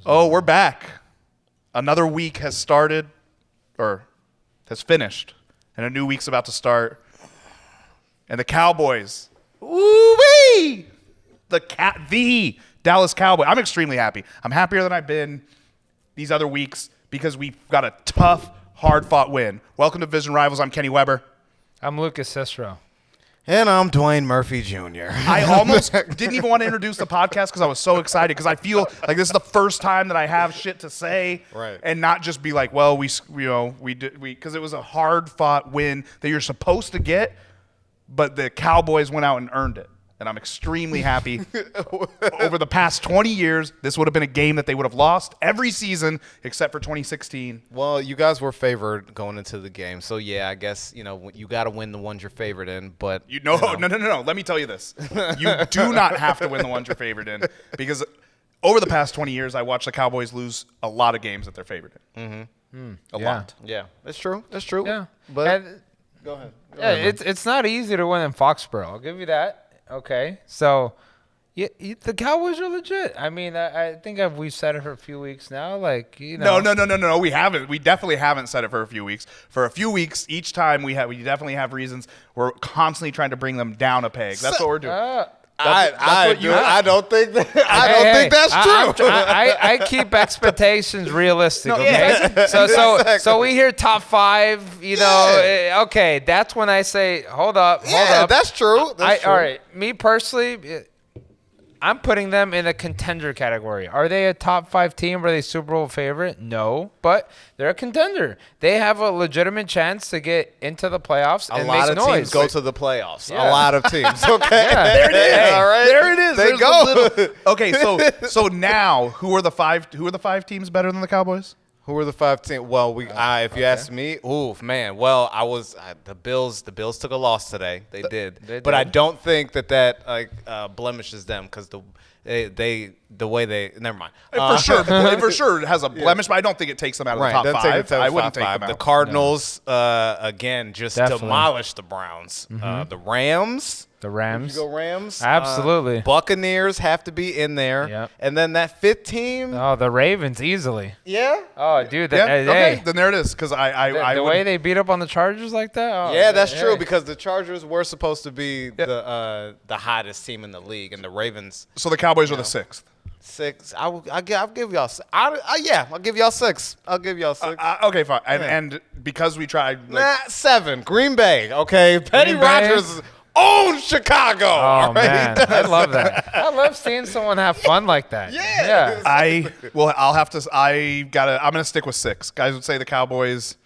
Oh, we're back. Another week has started, or has finished, and a new week's about to start. And the Cowboys, ooh-wee! The Dallas Cowboys. I'm extremely happy. I'm happier than I've been these other weeks because we've got a tough, hard-fought win. Welcome to Division Rivals. I'm Kenny Weber. I'm Lucas Cicero. And I'm Dwayne Murphy Jr. I almost didn't even want to introduce the podcast because I was so excited because I feel like this is the first time that I have shit to say, right? And not just be like, well, we because it was a hard fought win that you're supposed to get, but the Cowboys went out and earned it. And I'm extremely happy. Over the past 20 years, this would have been a game that they would have lost every season except for 2016. Well, you guys were favored going into the game. So, yeah, I guess, you got to win the ones you're favored in. But No. Let me tell you this. You do not have to win the ones you're favored in because over the past 20 years, I watched the Cowboys lose a lot of games that they're favored in. Mm-hmm. A lot. Yeah, that's true. That's true. Yeah. But go ahead. It's not easy to win in Foxborough. I'll give you that. Okay, so the Cowboys are legit. I mean, I think we've said it for a few weeks now. No, we haven't. We definitely haven't said it for a few weeks. For a few weeks, each time we definitely have reasons. We're constantly trying to bring them down a peg. That's what we're doing. I don't think that. I don't think that's true. I keep expectations realistic. No, okay, yeah. so we hear top 5. Okay, that's when I say, hold up. That's true. That's true. All right, me personally, I'm putting them in a contender category. Are they a top 5 team? Are they Super Bowl favorite? No, but they're a contender. They have a legitimate chance to get into the playoffs and make noise. A lot of teams go to the playoffs. Yeah. A lot of teams. Okay, yeah. There it is. Hey, all right, there it is. They There's go. Okay, so now who are the 5 teams better than the Cowboys? Who are the 5 teams? Well, if you ask me, man. Well, the Bills. The Bills took a loss today. They did. But I don't think that blemishes them because the way they. Never mind. For sure, it has a blemish, but I don't think it takes them out of the top 5. I wouldn't take them out. The Cardinals again just Definitely. demolished the Browns. The Rams. The Rams. You go Rams. Absolutely. Buccaneers have to be in there. Yep. And then that 5th team. Oh, the Ravens easily. Yeah. Oh, dude. Okay, then there it is. Because the way they beat up on the Chargers like that. Oh, yeah, that's true because the Chargers were supposed to be the hottest team in the league, and the Ravens. So the Cowboys are the 6th. 6. I'll give y'all. I'll give y'all 6. I'll give y'all 6. Okay, fine. And because we tried. 7. Green Bay. Okay. Petty Green Bay? Rogers owns Chicago. Oh, man. I love that. I love seeing someone have fun like that. Yeah. I'm gonna stick with 6. Guys would say the Cowboys.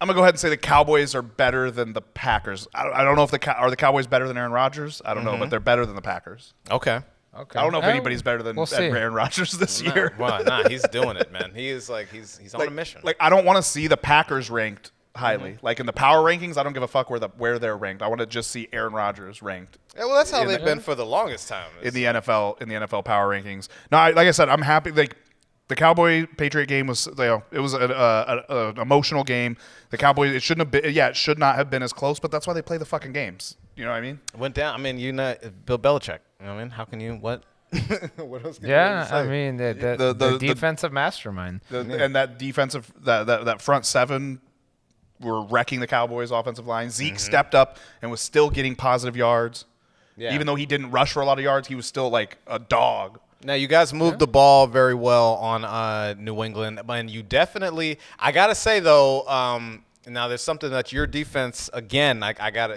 I'm gonna go ahead and say the Cowboys are better than the Packers. I don't know if the Cowboys better than Aaron Rodgers. I don't know, but they're better than the Packers. Okay. I don't know if anybody's better than Aaron Rodgers this year. Well, he's doing it, man. He is he's on a mission. I don't want to see the Packers ranked highly. Like in the power rankings, I don't give a fuck where they're ranked. I want to just see Aaron Rodgers ranked. Yeah, well, that's how they've been for the longest time. In the NFL power rankings. No, like I said, I'm happy. Like the Cowboy Patriot game was, it was an emotional game. The Cowboys, it shouldn't have been. Yeah, it should not have been as close. But that's why they play the fucking games. You know what I mean? It went down. I mean, Bill Belichick. You know what I mean? How can you what? What else can you say? I mean the defensive mastermind. And that defensive that front 7 were wrecking the Cowboys' offensive line. Zeke stepped up and was still getting positive yards. Yeah. Even though he didn't rush for a lot of yards, he was still like a dog. Now, you guys moved the ball very well on New England. And you definitely – I got to say, though, now there's something that your defense, again,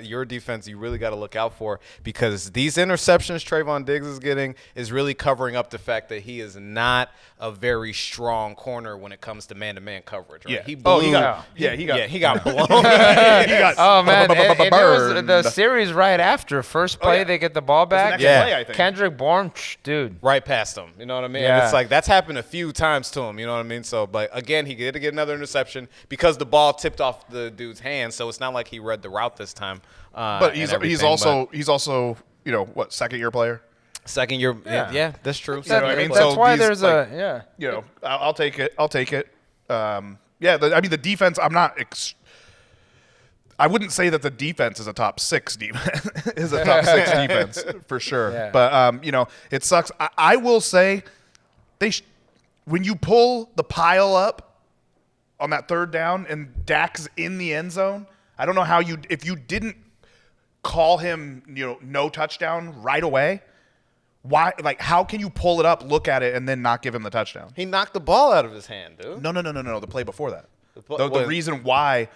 your defense you really got to look out for because these interceptions Trayvon Diggs is getting is really covering up the fact that he is not a very strong corner when it comes to man-to-man coverage. Right? Yeah. He blew. He got blown. Oh, man. And it was the series right after. First play, they get the ball back. Play, I think. Kendrick Bourne, dude. Right past him. You know what I mean? Yeah. And it's like that's happened a few times to him. You know what I mean? So, but again, he had to get another interception because the ball tipped off the dude's hand, so it's not like he read the route this time. But he's also second year player. Second year, yeah, that's true. That's why there's I'll take it. I mean the defense. I wouldn't say that the defense is a top 6 defense. Is a top 6 defense for sure. Yeah. But it sucks. I will say when you pull the pile up on that third down and Dak's in the end zone, I don't know how if you didn't call him, no touchdown right away. Why? Like, how can you pull it up, look at it, and then not give him the touchdown? He knocked the ball out of his hand, dude. No. The play before that. The reason why.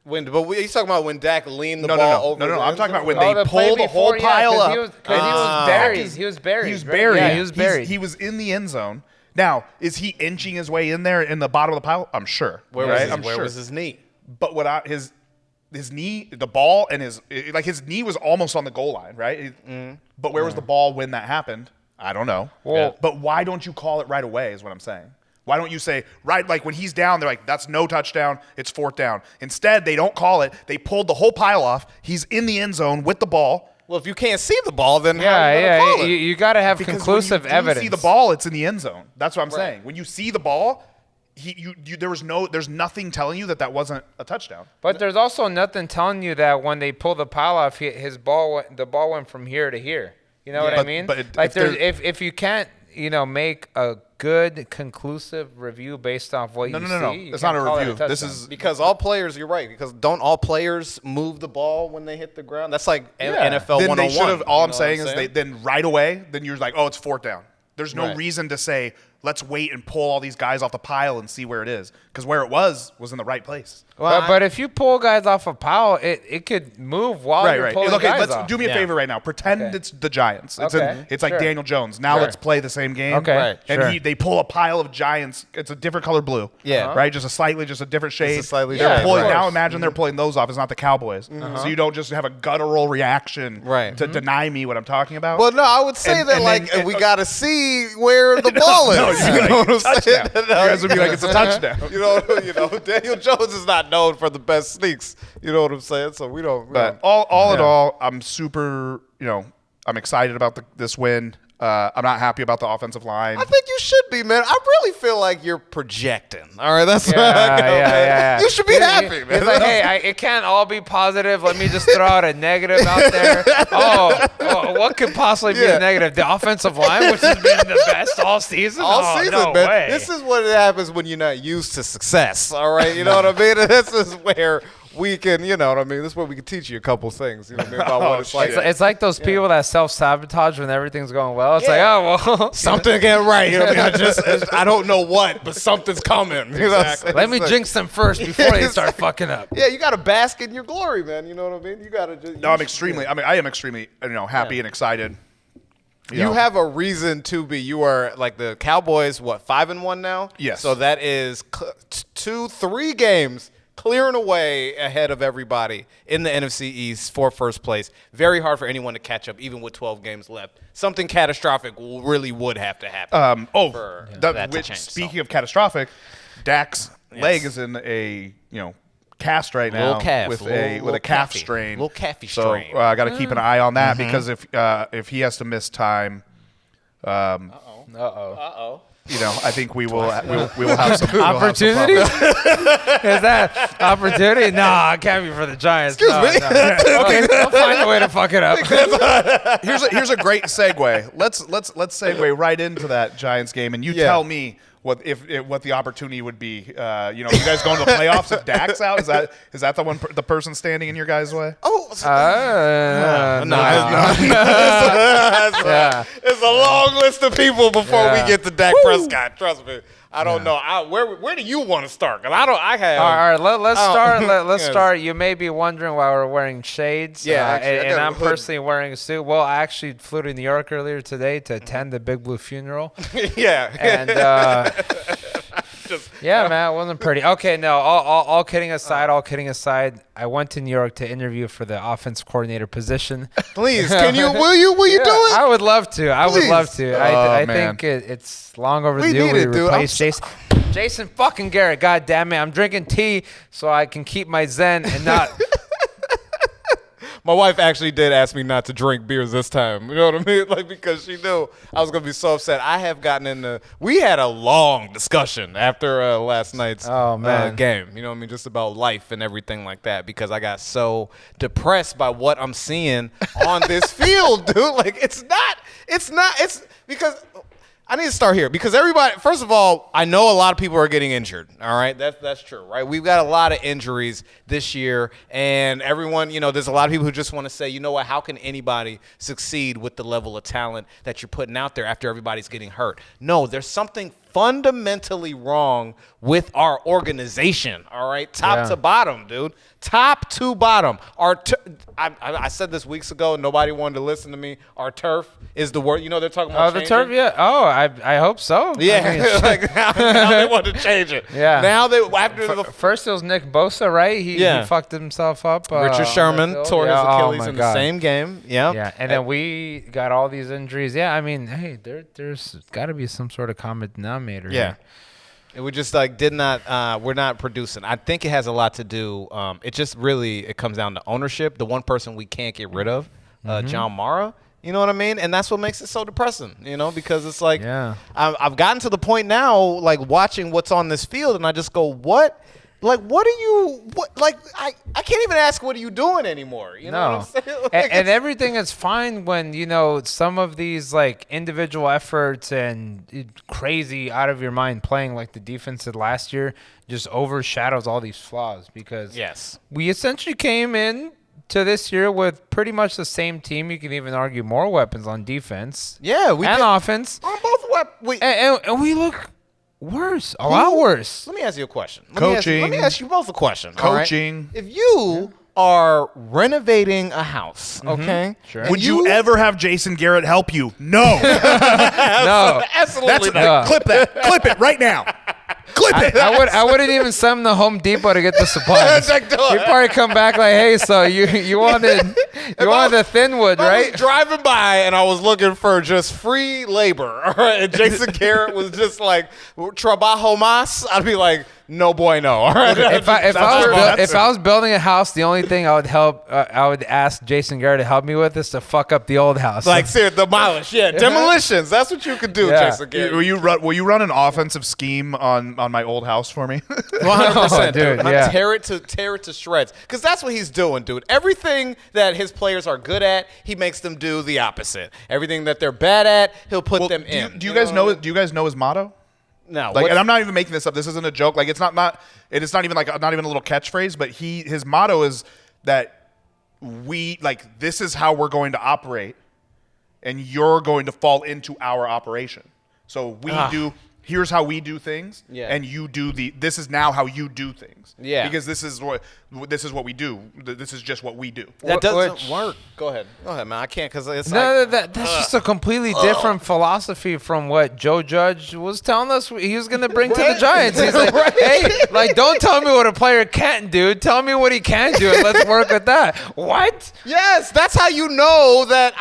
He's talking about when Dak leaned the ball over. No. I'm talking about when Oh, they the play pulled the whole before, pile up. He was buried. He was buried. He was right? buried. Yeah, he was buried. He was in the end zone. Now, is he inching his way in there in the bottom of the pile? I'm sure. Where was his knee? But his knee, the ball, and his knee was almost on the goal line, right? But where was the ball when that happened? I don't know. Well, but why don't you call it right away is what I'm saying. Why don't you say, right, like when he's down, they're like, that's no touchdown, it's fourth down. Instead, they don't call it. They pulled the whole pile off. He's in the end zone with the ball. Well, if you can't see the ball, then how are you gonna call it? You got to have Because conclusive when you evidence. see the ball, it's in the end zone. That's what I'm saying. When you see the ball, there's nothing telling you that wasn't a touchdown. But there's also nothing telling you that when they pull the pile off, the ball went from here to here. You know what I mean? But if you can't, make a good conclusive review based off what you see. No. It's not a review. This is because all players. You're right. Because don't all players move the ball when they hit the ground? That's like NFL 101. Then they should have. All I'm saying is then right away. Then you're like, oh, it's fourth down. There's no reason to say let's wait and pull all these guys off the pile and see where it is, because where it was in the right place. Well, but if you pull guys off a pile, it could move while you're pulling guys off. Do me a favor right now. Pretend it's the Giants. It's like Daniel Jones. Now let's play the same game. Okay. Right. And they pull a pile of Giants. It's a different color blue. Yeah. Right? Just a different shade. They're pulling. Now imagine they're pulling those off. It's not the Cowboys. So you don't just have a guttural reaction to deny me what I'm talking about. Well, no, I would say we got to see where the ball is. You know what I'm saying? You guys would be like, it's a touchdown. Daniel Jones is not known for the best sneaks. You know what I'm saying? So we don't. But all in all, I'm super. I'm excited about this win. I'm not happy about the offensive line. I think you should be, man. I really feel like you're projecting. All right, that's yeah. You should be happy, man. It's like, hey, it can't all be positive. Let me just throw out a negative out there. What could possibly be a negative? The offensive line, which has been the best all season? All season, no man. way. This is what happens when you're not used to success, all right? You know what I mean? And this is where we can, you know what I mean? This is where we can teach you a couple things, you know what I mean, about what it's like. It's like those people that self-sabotage when everything's going well. It's like, oh, well. Something ain't right. You know what I mean? I don't know what, but something's coming. You know what I'm saying? Let me jinx them first before they start fucking up. Yeah, you got to bask in your glory, man. You know what I mean? You got to just. I am extremely, happy and excited. You have a reason to be. You are like the Cowboys, 5-1 now? Yes. So that is 3 games clearing away ahead of everybody in the NFC East for first place. Very hard for anyone to catch up, even with 12 games left. Something catastrophic really would have to happen. Speaking of catastrophic, Dak's leg is in a cast right now with a calf strain, little calfy strain. So I got to keep an eye on that because if he has to miss time, I think we will have some opportunity. Is that opportunity? Nah, it can't be for the Giants. Excuse me. No. Okay, they'll find a way to fuck it up. Here's a great segue. Let's segue right into that Giants game, and you tell me what the opportunity would be. You guys going to the playoffs if Dak's out? Is that the person standing in your guys' way? It's a long list of people before we get to Dak Prescott. Trust me. I don't know. Where do you want to start? Because I have. All right, let's start. Let's start. You may be wondering why we're wearing shades. Yeah, and I'm personally wearing a suit. Well, I actually flew to New York earlier today to attend the Big Blue funeral. Yeah. And man, it wasn't pretty. Okay, no. All kidding aside, I went to New York to interview for the offense coordinator position. Please, can you? Will you do it? I would love to. I think it's long overdue. We replace Jason fucking Garrett. God damn it! I'm drinking tea so I can keep my zen and not. My wife actually did ask me not to drink beers this time. You know what I mean? Like, because she knew I was going to be so upset. I have gotten we had a long discussion after last night's game. You know what I mean? Just about life and everything like that, because I got so depressed by what I'm seeing on this field, dude. Like, it's because I need to start here because everybody, first of all, I know a lot of people are getting injured. All right. That's true, right? We've got a lot of injuries this year, and everyone, there's a lot of people who just want to say, you know what, how can anybody succeed with the level of talent that you're putting out there after everybody's getting hurt? No, there's something fundamentally wrong with our organization, all right? Top to bottom, dude. Top to bottom. I said this weeks ago, and nobody wanted to listen to me. Our turf is the word. They're talking about the turf, yeah. Oh, I hope so. Yeah, I mean, like now they want to change it. Yeah. Now after the first it was Nick Bosa, right? He fucked himself up. Richard Sherman tore his Achilles in the same game. Yeah. Yeah, and then we got all these injuries. Yeah, I mean, hey, there's got to be some sort of common denominator. Yeah. And we just did not we're not producing. I think it has a lot to do it just really it comes down to ownership. The one person we can't get rid of, John Mara. You know what I mean? And that's what makes it so depressing, because it's like I've gotten to the point now watching what's on this field and I just go, what? I can't even ask what are you doing anymore. You know what I'm saying? And everything is fine when, some of these individual efforts and crazy out of your mind playing like the defense did last year just overshadows all these flaws because we essentially came in to this year with pretty much the same team. You can even argue more weapons on defense. Yeah, we and did. Offense. On both weapons. And we look worse, a lot worse. Let me ask you a question. Coaching. Let me ask you both a question. Coaching. All right? If you are renovating a house, okay? Sure. Would you ever have Jason Garrett help you? No. No. Absolutely That's not. Clip that. Clip it right now. Clip it. I wouldn't even send him to Home Depot to get the supplies. He'd probably come back like, hey, so you wanted the thin wood, right? I was driving by and I was looking for just free labor, all right? And Jason Garrett was just like, trabajo más. I'd be like, no bueno, all right? If I was building a house, the only thing I would ask Jason Garrett to help me with is to fuck up the old house. Seriously, demolish, demolitions. That's what you could do, Jason Garrett. Will you run an offensive scheme on my old house for me? 100%, dude. Yeah. Tear it to shreds. Because that's what he's doing, dude. Everything that his players are good at, he makes them do the opposite. Everything that they're bad at, he'll put them in. Do you guys know? Do you guys know his motto? No. And I'm not even making this up. This isn't a joke. It's not even not even a little catchphrase. But his motto is that this is how we're going to operate, and you're going to fall into our operation. So here's how we do things, and you do this is now how you do things. Yeah. Because this is what we do. This is just what we do. That doesn't work. Go ahead, man. I can't because it's that's just a completely different philosophy from what Joe Judge was telling us he was going to bring to the Giants. He's like, hey, don't tell me what a player can't do. Tell me what he can do, and let's work with that. What? Yes, that's how you know that.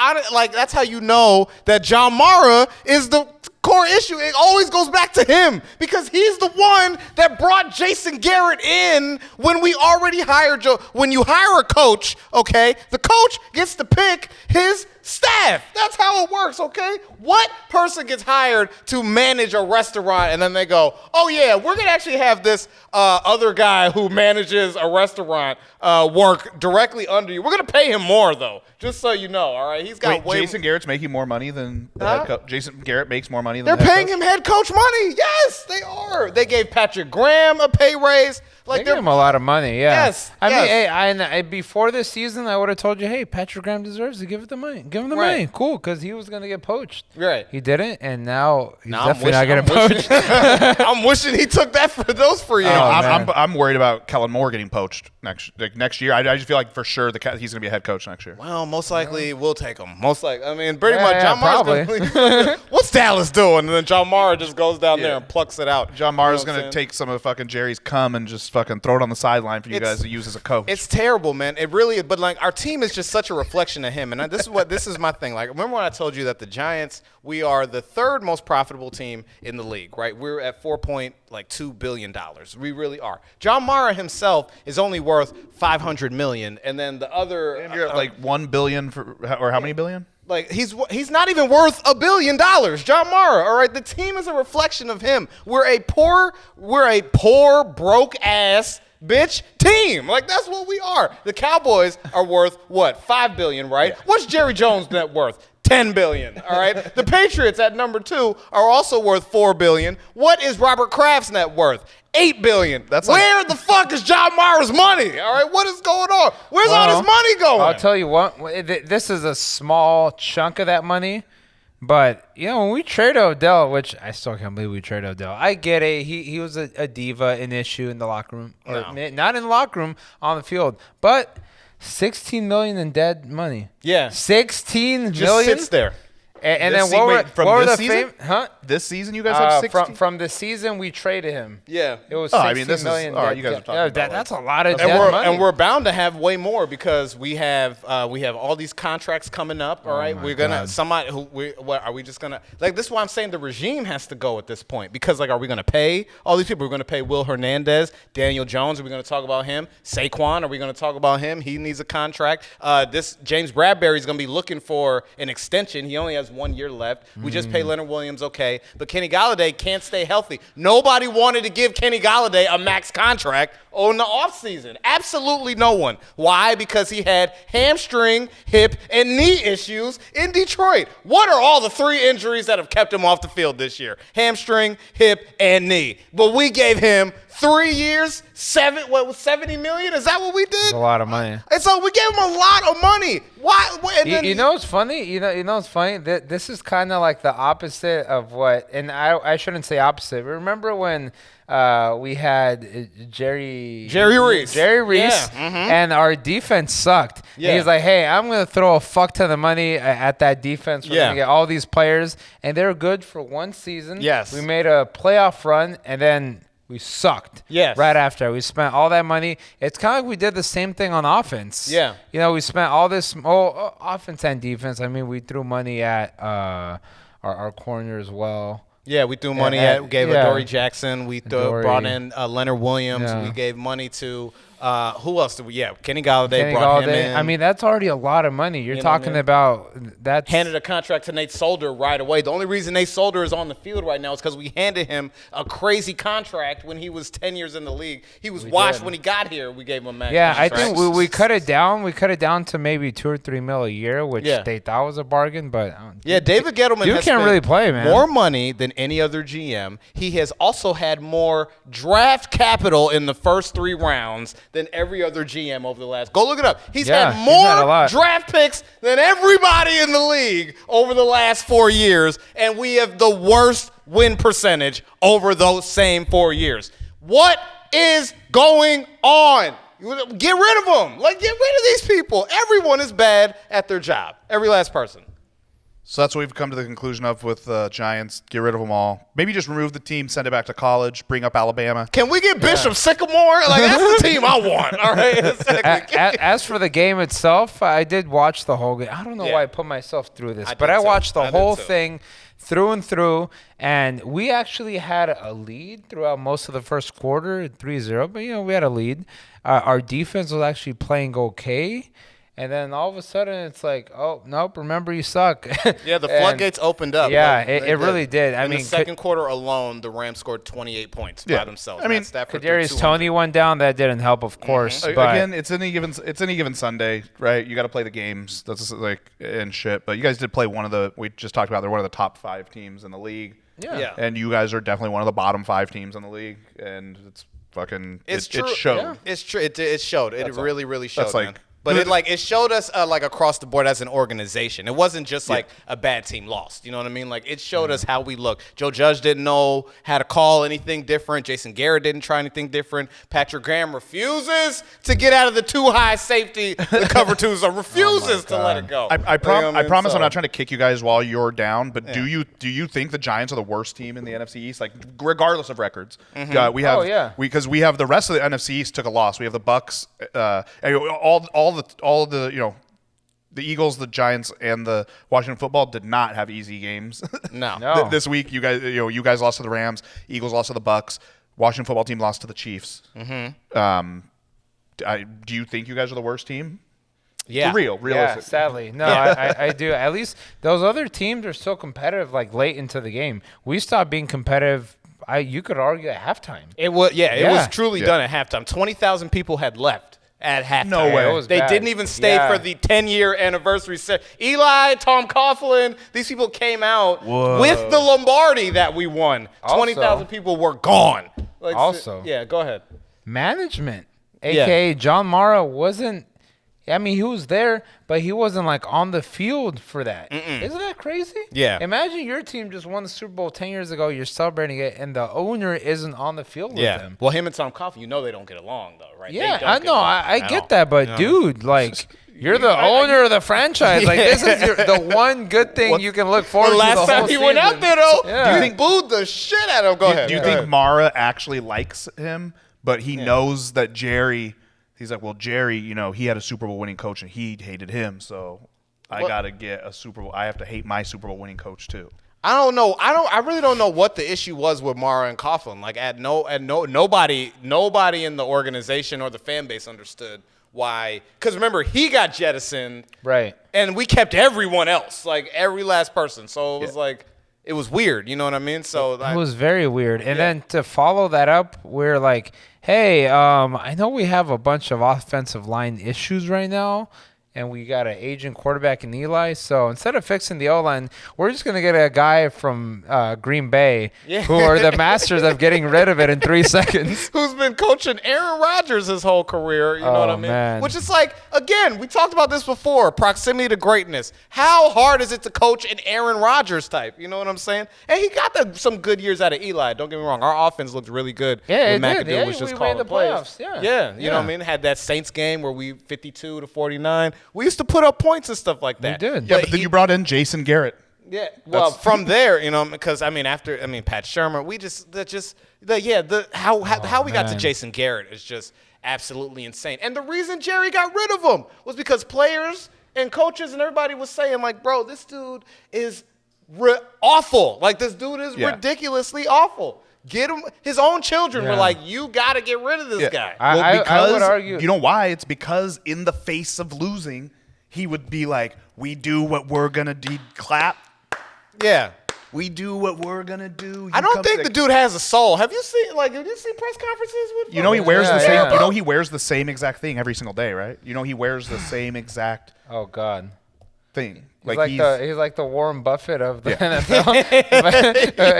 That's how you know that John Mara is the core issue. It always goes back to him because he's the one that brought Jason Garrett in when we already hired Joe. When you hire a coach, okay, the coach gets to pick his staff. That's how it works, okay? What person gets hired to manage a restaurant and then they go, oh, yeah, we're going to actually have this other guy who manages a restaurant work directly under you. We're going to pay him more, though, just so you know, all right? He's got Jason Garrett's making more money than the head coach. Jason Garrett makes more money than They're paying him head coach money. Yes, they are. They gave Patrick Graham a pay raise. They give him a lot of money, yeah. Yes. I mean, hey, before this season, I would have told you, hey, Patrick Graham deserves to give it the money. Give him the money. Cool, because he was going to get poached. Right. He didn't, and now he's definitely not getting poached. I'm wishing he took those free agents. I'm worried about Kellen Moore getting poached next year. I just feel like for sure he's going to be a head coach next year. Well, most likely we'll take him. Most likely. I mean, pretty much John Mara's what's Dallas doing? And then John Mara just goes down there and plucks it out. John Mara's going to take some of fucking Jerry's cum and just fucking throw it on the sideline for you guys to use as a coach. It's terrible, man. It really, but our team is just such a reflection of him. And this is my thing. Remember when I told you that the Giants, we are the third most profitable team in the league, right? We're at $4.2 billion. We really are. John Mara himself is only worth $500 million, and then the other and you're at $1 billion or how many billion? He's not even worth $1 billion, John Mara. All right, the team is a reflection of him. We're a poor, broke ass bitch team. That's what we are. The Cowboys are worth what? $5 billion, right? Yeah. What's Jerry Jones' net worth? $10 billion. All right. The Patriots at number 2 are also worth $4 billion. What is Robert Kraft's net worth? $8 billion. Where the fuck is John Mara's money? All right. What is going on? Where's all this money going? I'll tell you what. This is a small chunk of that money. But, when we trade Odell, which I still can't believe we trade Odell. I get it. He was a diva, an issue in the locker room. Or not in the locker room, on the field. But $16 million in dead money. Yeah. $16 million. Just sits there. And then what were the season? Huh? This season you guys have 16? From the season we traded him. Yeah. It was $16 million. All right, you guys are talking about that's a lot of and dead money. And we're bound to have way more because we have all these contracts coming up. All right, we're gonna are we just gonna this is why I'm saying the regime has to go at this point because are we gonna pay all these people? We're gonna pay Will Hernandez, Daniel Jones. Are we gonna talk about him? Saquon. Are we gonna talk about him? He needs a contract. This James Bradbury is gonna be looking for an extension. He only has 1 year left. We just pay Leonard Williams, okay, but Kenny Golladay can't stay healthy. Nobody wanted to give Kenny Golladay a max contract in the offseason. Absolutely no one. Why? Because he had hamstring, hip, and knee issues in Detroit. What are all the 3 injuries that have kept him off the field this year? Hamstring, hip, and knee. But we gave him 3 years, $70 million? Is that what we did? That's a lot of money. And so we gave him a lot of money. Why? You know what's funny? You know what's funny? This is kind of like the opposite of what, and I shouldn't say opposite. Remember when we had Jerry Reese, and our defense sucked. Yeah. He's like, hey, I'm going to throw a fuck ton of money at that defense. We're going to get all these players, and they're good for 1 season. Yes. We made a playoff run, and then we sucked. Yes. Right after. We spent all that money. It's kind of like we did the same thing on offense. Yeah. We spent all this offense and defense. I mean, we threw money at our corner as well. Yeah, we threw money at Adoree Jackson. We brought in Leonard Williams. Yeah. We gave money to who else did we? Yeah, Kenny Golladay brought him in. I mean, that's already a lot of money. You're talking about that. Handed a contract to Nate Solder right away. The only reason Nate Solder is on the field right now is because we handed him a crazy contract when he was 10 years in the league. He was washed when he got here. We gave him a max contract. I think we cut it down. We cut it down to maybe $2 or $3 million a year, which they thought was a bargain. But David Gettleman has can't really play, man. More money than any other GM. He has also had more draft capital in the first 3 rounds than every other GM over the last. Go look it up. He's had more draft picks than everybody in the league over the last 4 years, and we have the worst win percentage over those same 4 years. What is going on? Get rid of them. Get rid of these people. Everyone is bad at their job. Every last person. So that's what we've come to the conclusion of with Giants. Get rid of them all. Maybe just remove the team, send it back to college, bring up Alabama. Can we get Bishop Sycamore? That's the team I want. All right. As for the game itself, I did watch the whole game. I don't know why I put myself through this, but I watched the whole thing through and through, and we actually had a lead throughout most of the first quarter, 3-0, but, we had a lead. Our defense was actually playing okay. And then all of a sudden, it's like, oh, nope, remember you suck. Yeah, the floodgates opened up. Yeah, it really did. In the second quarter alone, the Rams scored 28 points by themselves. I mean, Kadarius Toney went down. That didn't help, of course. Mm-hmm. But again, it's any given Sunday, right? You got to play the games. That's and shit. But you guys did play we just talked about, they're one of the top 5 teams in the league. Yeah. And you guys are definitely one of the bottom 5 teams in the league. And it's fucking, it's true. It showed. Yeah. It's true. It showed. It really, really showed, man. But it showed us across the board as an organization. It wasn't just a bad team lost. You know what I mean? It showed us how we look. Joe Judge didn't know how to call anything different. Jason Garrett didn't try anything different. Patrick Graham refuses to get out of the too high safety, the cover 2, so refuses to let it go. I promise I'm not trying to kick you guys while you're down, but do you think the Giants are the worst team in the NFC East? Regardless of records. Mm-hmm. Because we have the rest of the NFC East took a loss. We have the Bucks, all the the Eagles, the Giants, and the Washington Football did not have easy games. No. This week, you guys lost to the Rams. Eagles lost to the Bucks. Washington Football team lost to the Chiefs. Mm-hmm. Do you think you guys are the worst team? Yeah. For real. Yeah, sadly. No, I do. At least those other teams are still competitive late into the game. We stopped being competitive, you could argue, at halftime. It was truly done at halftime. 20,000 people had left at halftime. No way. It was They bad. didn't even stay Yeah. for the 10-year anniversary. Eli, Tom Coughlin, these people came out with the Lombardi that we won. Also- 20,000 people were gone. Like, Also- yeah, go ahead. Management, a.k.a. John Mara, wasn't – I mean, he was there, but he wasn't, like, on the field for that. Isn't that crazy? Yeah. Imagine your team just won the Super Bowl 10 years ago. You're celebrating it, and the owner isn't on the field with them. Well, him and Tom Coughlin, they don't get along, though, right? Yeah, They don't I get know. along I at all. get that, but, dude, like – you're the owner of the franchise. Like, this is the one good thing you can look forward The to last the time whole he season. went out there, though, Yeah. you booed the shit out of him. Go ahead. Do you Go think ahead. Mara actually likes him, but he knows that Jerry? He's like, well, Jerry, he had a Super Bowl winning coach and he hated him, so I got to get a Super Bowl. I have to hate my Super Bowl winning coach too. I don't know. I really don't know what the issue was with Mara and Coughlin. Like, nobody in the organization or the fan base understood why. Because remember, he got jettisoned, Right. and we kept everyone else, like every last person. So it was like, it was weird. You know what I mean? So It was very weird. And then to follow that up, we're like, hey, I know we have a bunch of offensive line issues right now, and we got an aging quarterback in Eli. So instead of fixing the O-line, we're just going to get a guy from Green Bay who are the masters of getting rid of it in 3 seconds. who's been coaching Aaron Rodgers his whole career, you know what I mean? Man. Which is like, again, we talked about this before, proximity to greatness. How hard is it to coach an Aaron Rodgers type? You know what I'm saying? And he got some good years out of Eli. Don't get me wrong. Our offense looked really good. Yeah, when it did. McAdoo Yeah, was just we calling made the plays. playoffs. Yeah. Yeah, you know what I mean? Had that Saints game where we 52-49. We used to put up points and stuff like that. did. Yeah, but then you brought in Jason Garrett. Yeah, well, from there, because Pat Shermer, how we got to man. Jason Garrett is just absolutely insane. And the reason Jerry got rid of him was because players and coaches and everybody was saying, like, bro, this dude is awful. Like, this dude is ridiculously awful. Get him. His own children were like, you got to get rid of this guy. I would argue. You know why? It's because in the face of losing, he would be like, we do what we're going to do. Clap. Yeah. We do what we're going to do. I don't think the dude has a soul. Have you seen press conferences with he wears the same. yeah. He wears the same exact thing every single day, right? He wears the same exact Oh, God. thing. He's like the Warren Buffett of the NFL,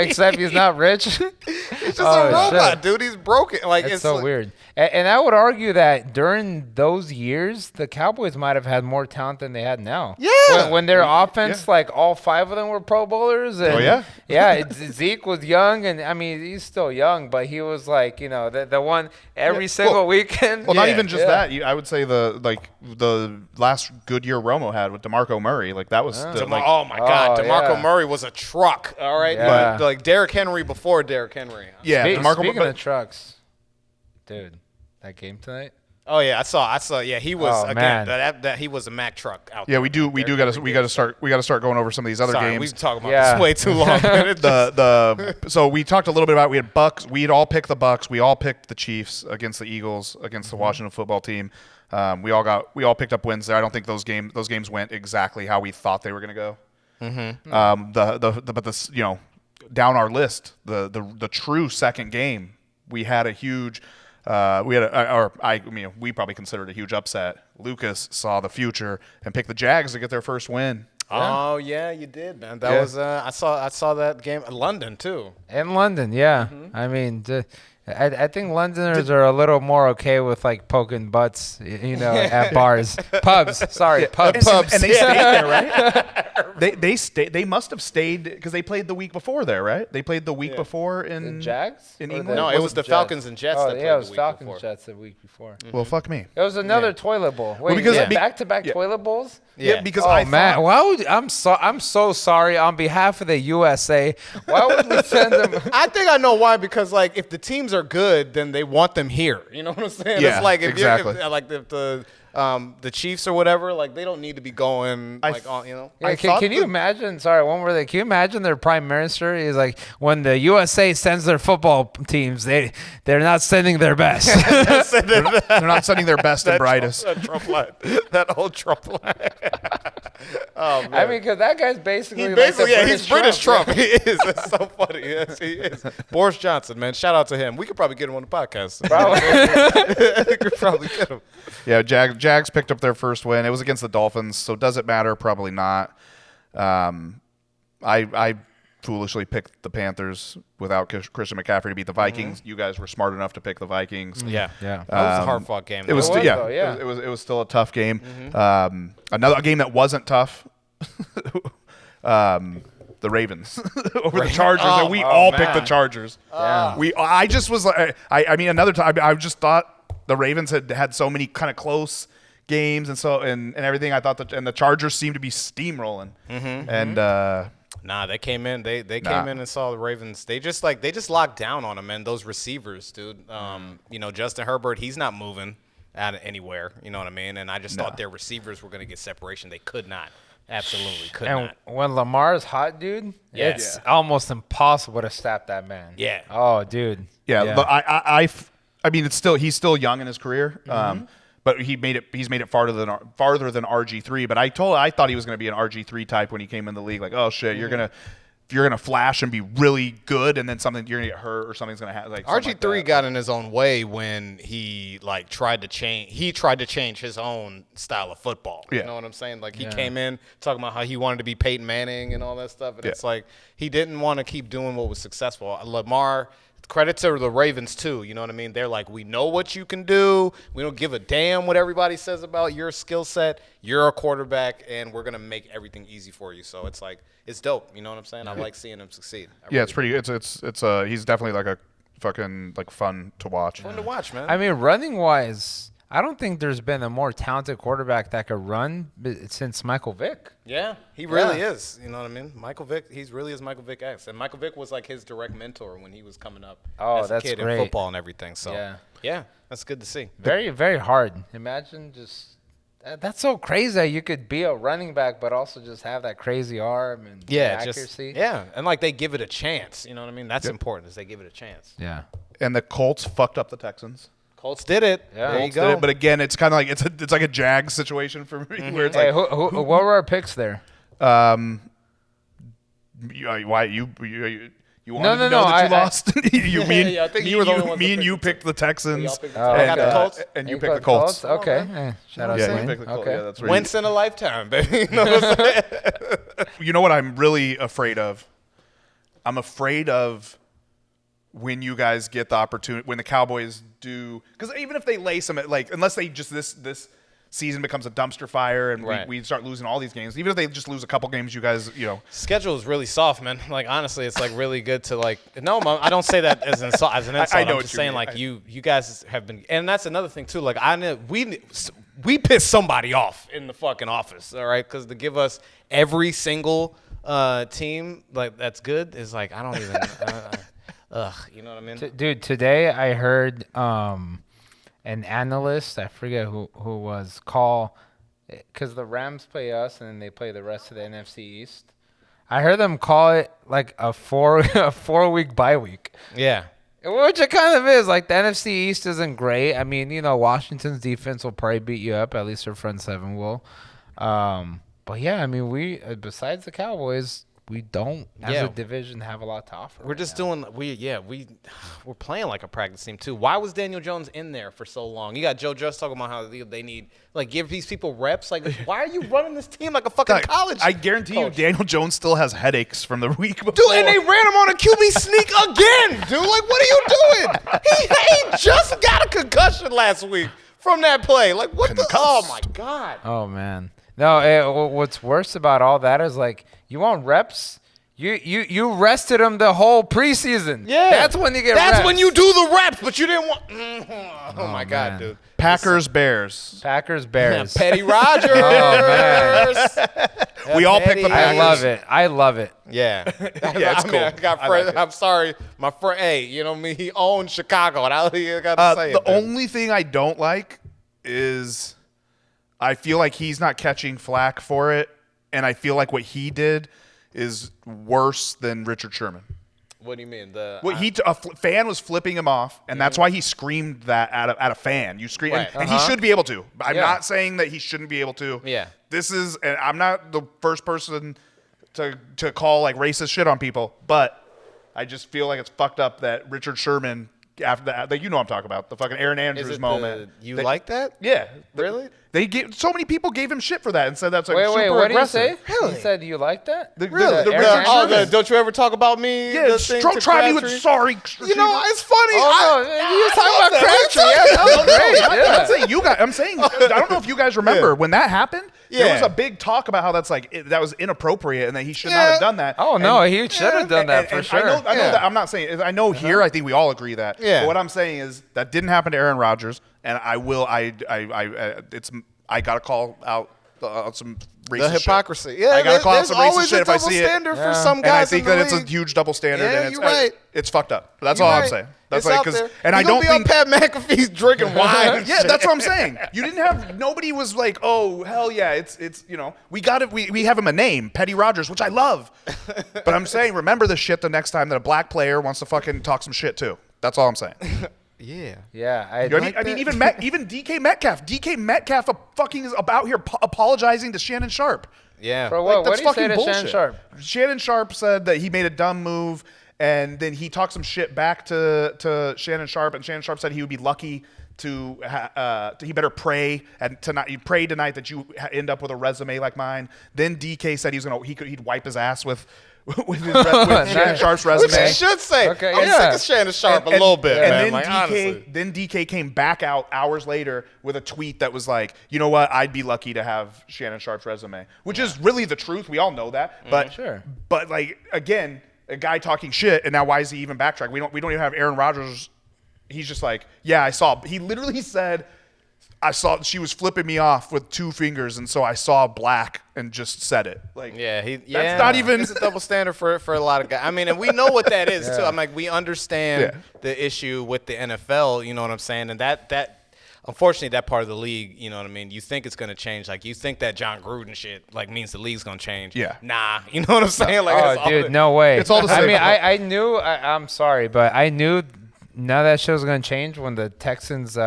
except he's not rich. He's just a robot, dude. He's broken. Like, It's it's so like, weird. And I would argue that during those years, the Cowboys might have had more talent than they had now. Yeah. When their offense, like all 5 of them were Pro Bowlers. And Zeke was young, and I mean he's still young, but he was like the one every single weekend. Well, not even just that. I would say the last good year Romo had with DeMarco Murray, like that was. Oh my God, DeMarco Murray was a truck. All right, Yeah. but like Derrick Henry before Derrick Henry. Yeah, DeMarco. Speaking of trucks, dude, that game tonight. Oh yeah, I saw. Yeah, he was man. that he was a Mack truck out there. Yeah, we do got to start going over some of these other Sorry, games. we've been talking about this way too long. So we talked a little bit about we had Bucks. We had all picked the Bucks. We all picked the Chiefs against the Eagles against the Washington football team. We all picked up wins there. I don't think those games went exactly how we thought they were going to go. Down our list, the true second game, we had a huge. We probably considered a huge upset. Lucas saw the future and picked the Jags to get their first win. Oh yeah, you did, man. That was I saw that game in London too. In London, yeah. I mean, I think Londoners are a little more okay with like poking butts, at bars, pubs. Sorry, pubs. And they stayed there, right? They must have stayed because they played the week before there, right? They played the week before in The Jags? in Or England. No, it was the Jets? Falcons and Jets. Oh, that played yeah, it was the week Falcons before. Jets the week before. Well, fuck me. It was another toilet bowl. Wait, because back-to-back toilet bowls? Yeah, because Oh man, why would I'm so sorry on behalf of the USA. Why would we send them? I think I know why. Because like if the teams are good, then they want them here. You know what I'm saying? Yeah, It's like if exactly. if the Chiefs or whatever, like they don't need to be going like on, you know. Yeah, can you imagine? Sorry, one more thing. Can you imagine their prime minister is like when the USA sends their football teams, they're not sending their best. They're not sending their best and brightest. That Trump line. That old Trump line. Oh, man. I mean, because that guy's basically he's British Trump. He is. That's so funny. Yes, he is. Boris Johnson, man. Shout out to him. We could probably get him on the podcast. We could probably get him. Yeah, Jags picked up their first win. It was against the Dolphins, so does it matter? Probably not. I foolishly picked the Panthers without Christian McCaffrey to beat the Vikings. Mm-hmm. You guys were smart enough to pick the Vikings. Yeah. That was a hard-fought game. It was, It was, yeah, though, yeah. It was still a tough game. Another game that wasn't tough. The Ravens over the Chargers, and we all picked the man. Chargers. Yeah. I just was like, I mean, another time, I just thought the Ravens had so many kind of close games and everything. I thought and the Chargers seemed to be steamrolling. And Nah, they came in. They came in and saw the Ravens. They just locked down on them, man. Those receivers, dude. You know, Justin Herbert, he's not moving out anywhere. You know what I mean? And I just thought their receivers were going to get separation. They could not. Absolutely could not. When Lamar's hot, dude, Yeah. it's almost impossible to stop that man. Yeah. Oh, dude. yeah, but I mean, he's still young in his career. But he's made it farther than RG3. But I thought he was going to be an RG3 type when he came in the league. Like, oh shit, you're gonna flash and be really good, and then you're gonna get hurt or something's gonna happen. Like RG3 got in his own way when he tried to change his own style of football. You know what I'm saying? Like he came in talking about how he wanted to be Peyton Manning and all that stuff, and it's like he didn't want to keep doing what was successful. Lamar. Credit to the Ravens, too. You know what I mean? They're like, we know what you can do. We don't give a damn what everybody says about your skill set. You're a quarterback, and we're going to make everything easy for you. So it's like, it's dope. You know what I'm saying? I like seeing him succeed. It's pretty. He's definitely like a fucking like fun to watch. Fun to watch, man. I mean, running-wise, I don't think there's been a more talented quarterback that could run since Michael Vick. Yeah, he really is. You know what I mean? Michael Vick, he's really is Michael Vick X. And Michael Vick was like his direct mentor when he was coming up as a that's kid great. in football and everything. So, yeah, that's good to see. Very, very hard. Imagine just that's so crazy that you could be a running back but also just have that crazy arm and accuracy. And like they give it a chance. You know what I mean? That's important is they give it a chance. Yeah. And the Colts fucked up the Texans. Colts did it. Yeah. There you Colts go. did it, but again, it's kind of like it's like a Jags situation for me where it's Hey, like, what were our picks there? why you wanted to know that you lost? I think you were the only ones that me and picked you picked the Texans, picked the Texans. I got the Colts. and you picked the Colts. Okay. Hey, shout out to Yeah, you me. picked the Colts. Okay. Yeah, that's right. Once in a lifetime, baby. You know what I'm saying? You know what I'm really afraid of? I'm afraid of when you guys get the opportunity, when the Cowboys do, because even if they lay some, like, unless they just this season becomes a dumpster fire and we start losing all these games, even if they just lose a couple games, you guys, schedule is really soft, man. Like honestly, it's like really good to like. No, I don't say that as an insult. I know I'm just saying like you guys have been, and that's another thing too. Like I know we pissed somebody off in the fucking office, all right? Because to give us every single team like that's good is like I don't even. You know what I mean? Dude, today I heard an analyst, I forget who was, call, because the Rams play us and then they play the rest of the NFC East. I heard them call it like a 4-week bye week. Yeah. Which it kind of is. Like the NFC East isn't great. I mean, Washington's defense will probably beat you up. At least their front seven will. But yeah, I mean, we besides the Cowboys, we don't as a division have a lot to offer. We're just doing we're playing like a practice team too. Why was Daniel Jones in there for so long? You got Joe Judge talking about how they need give these people reps. Like, why are you running this team like a fucking college? I guarantee you, Daniel Jones still has headaches from the week before. Dude, and they ran him on a QB sneak again, dude. Like, what are you doing? He just got a concussion last week from that play. Like, what the? Oh my god. Oh man. No, what's worse about all that is like you want reps. You rested him the whole preseason. Yeah, that's when you get. That's reps. when you do the reps, but you didn't want. Oh my god, man. dude. Packers, Bears. Bears. Petty Rogers. Oh man. We all picked the Packers. I love it. Yeah. Yeah, it's cool. I got friends. I'm sorry. My friend, hey, you know me, he owns Chicago, and I got to say the it. only thing I don't like is I feel like he's not catching flack for it, and I feel like what he did is worse than Richard Sherman. What do you mean? A fan was flipping him off, and that's why he screamed that at a fan. You scream, Right. and he should be able to. I'm not saying that he shouldn't be able to. Yeah. And I'm not the first person to call like racist shit on people, but I just feel like it's fucked up that Richard Sherman after that, like, you know what I'm talking about, the fucking Aaron Andrews moment. Like that? Yeah. Really? So many people gave him shit for that and said that's like Wait, super what aggressive. did he say? He said you like that? Really? The Richard Sherman. Don't you ever talk about me? Yeah, try me with sorry. You know, it's funny. Oh, no, he was talking about Crabtree. Yeah, that was great. I'm not saying you guys. I'm saying I don't know if you guys remember when that happened. There Yeah. was a big talk about how that's like that was inappropriate and that he should not have done that. Oh no, he should have done that for sure. I know that. I'm not saying. I know here. I think we all agree that. Yeah. But what I'm saying is that didn't happen to Aaron Rodgers, and I gotta call out some racist The hypocrisy. Yeah, I gotta call out some racist always shit a if I double see it. standard for some And I guys think in the that it's a league. huge double standard, Yeah, and you're right. it's fucked up. That's You're all right. I'm saying. That's It's like out there. and I You gonna don't be think on Pat McAfee's drinking wine. and yeah, shit. that's what I'm saying. You didn't have nobody was like, oh hell yeah, it's you know we got it. We have him a name, Petty Rogers, which I love. But I'm saying remember this shit the next time that a black player wants to fucking talk some shit too. That's all I'm saying. Yeah. Yeah, I mean even DK Metcalf. DK Metcalf fucking is about here apologizing to Shannon Sharp. Yeah. For what? That's What did he say fucking to Shannon Sharp? Shannon Sharp said that he made a dumb move, and then he talked some shit back to Shannon Sharp, and Shannon Sharp said he would be lucky to he better pray pray tonight that you end up with a resume like mine. Then DK said he'd wipe his ass with Shannon Sharp's resume. Which he should say. Okay, I'm yeah. sick of Shannon Sharp a little bit, man. And Like, honestly. then DK came back out hours later with a tweet that was like, you know what, I'd be lucky to have Shannon Sharp's resume, which is really the truth. We all know that. But Sure. But like again, a guy talking shit, and now why is he even backtrack? We don't even have Aaron Rodgers. He's just like, yeah, I saw. He literally said, I saw she was flipping me off with two fingers, and so I saw black and just said it. Like, That's not even. It's a double standard for a lot of guys. I mean, and we know what that is too. I'm like, we understand the issue with the NFL. You know what I'm saying? And that unfortunately, that part of the league, you know what I mean? You think it's going to change. Like, you think that John Gruden shit, like, means the league's going to change. Yeah. Nah. You know what I'm saying? Like, Oh, dude, no way. It's all the same. I mean, I knew. I'm sorry, but I knew none of that shit was gonna change when the Texans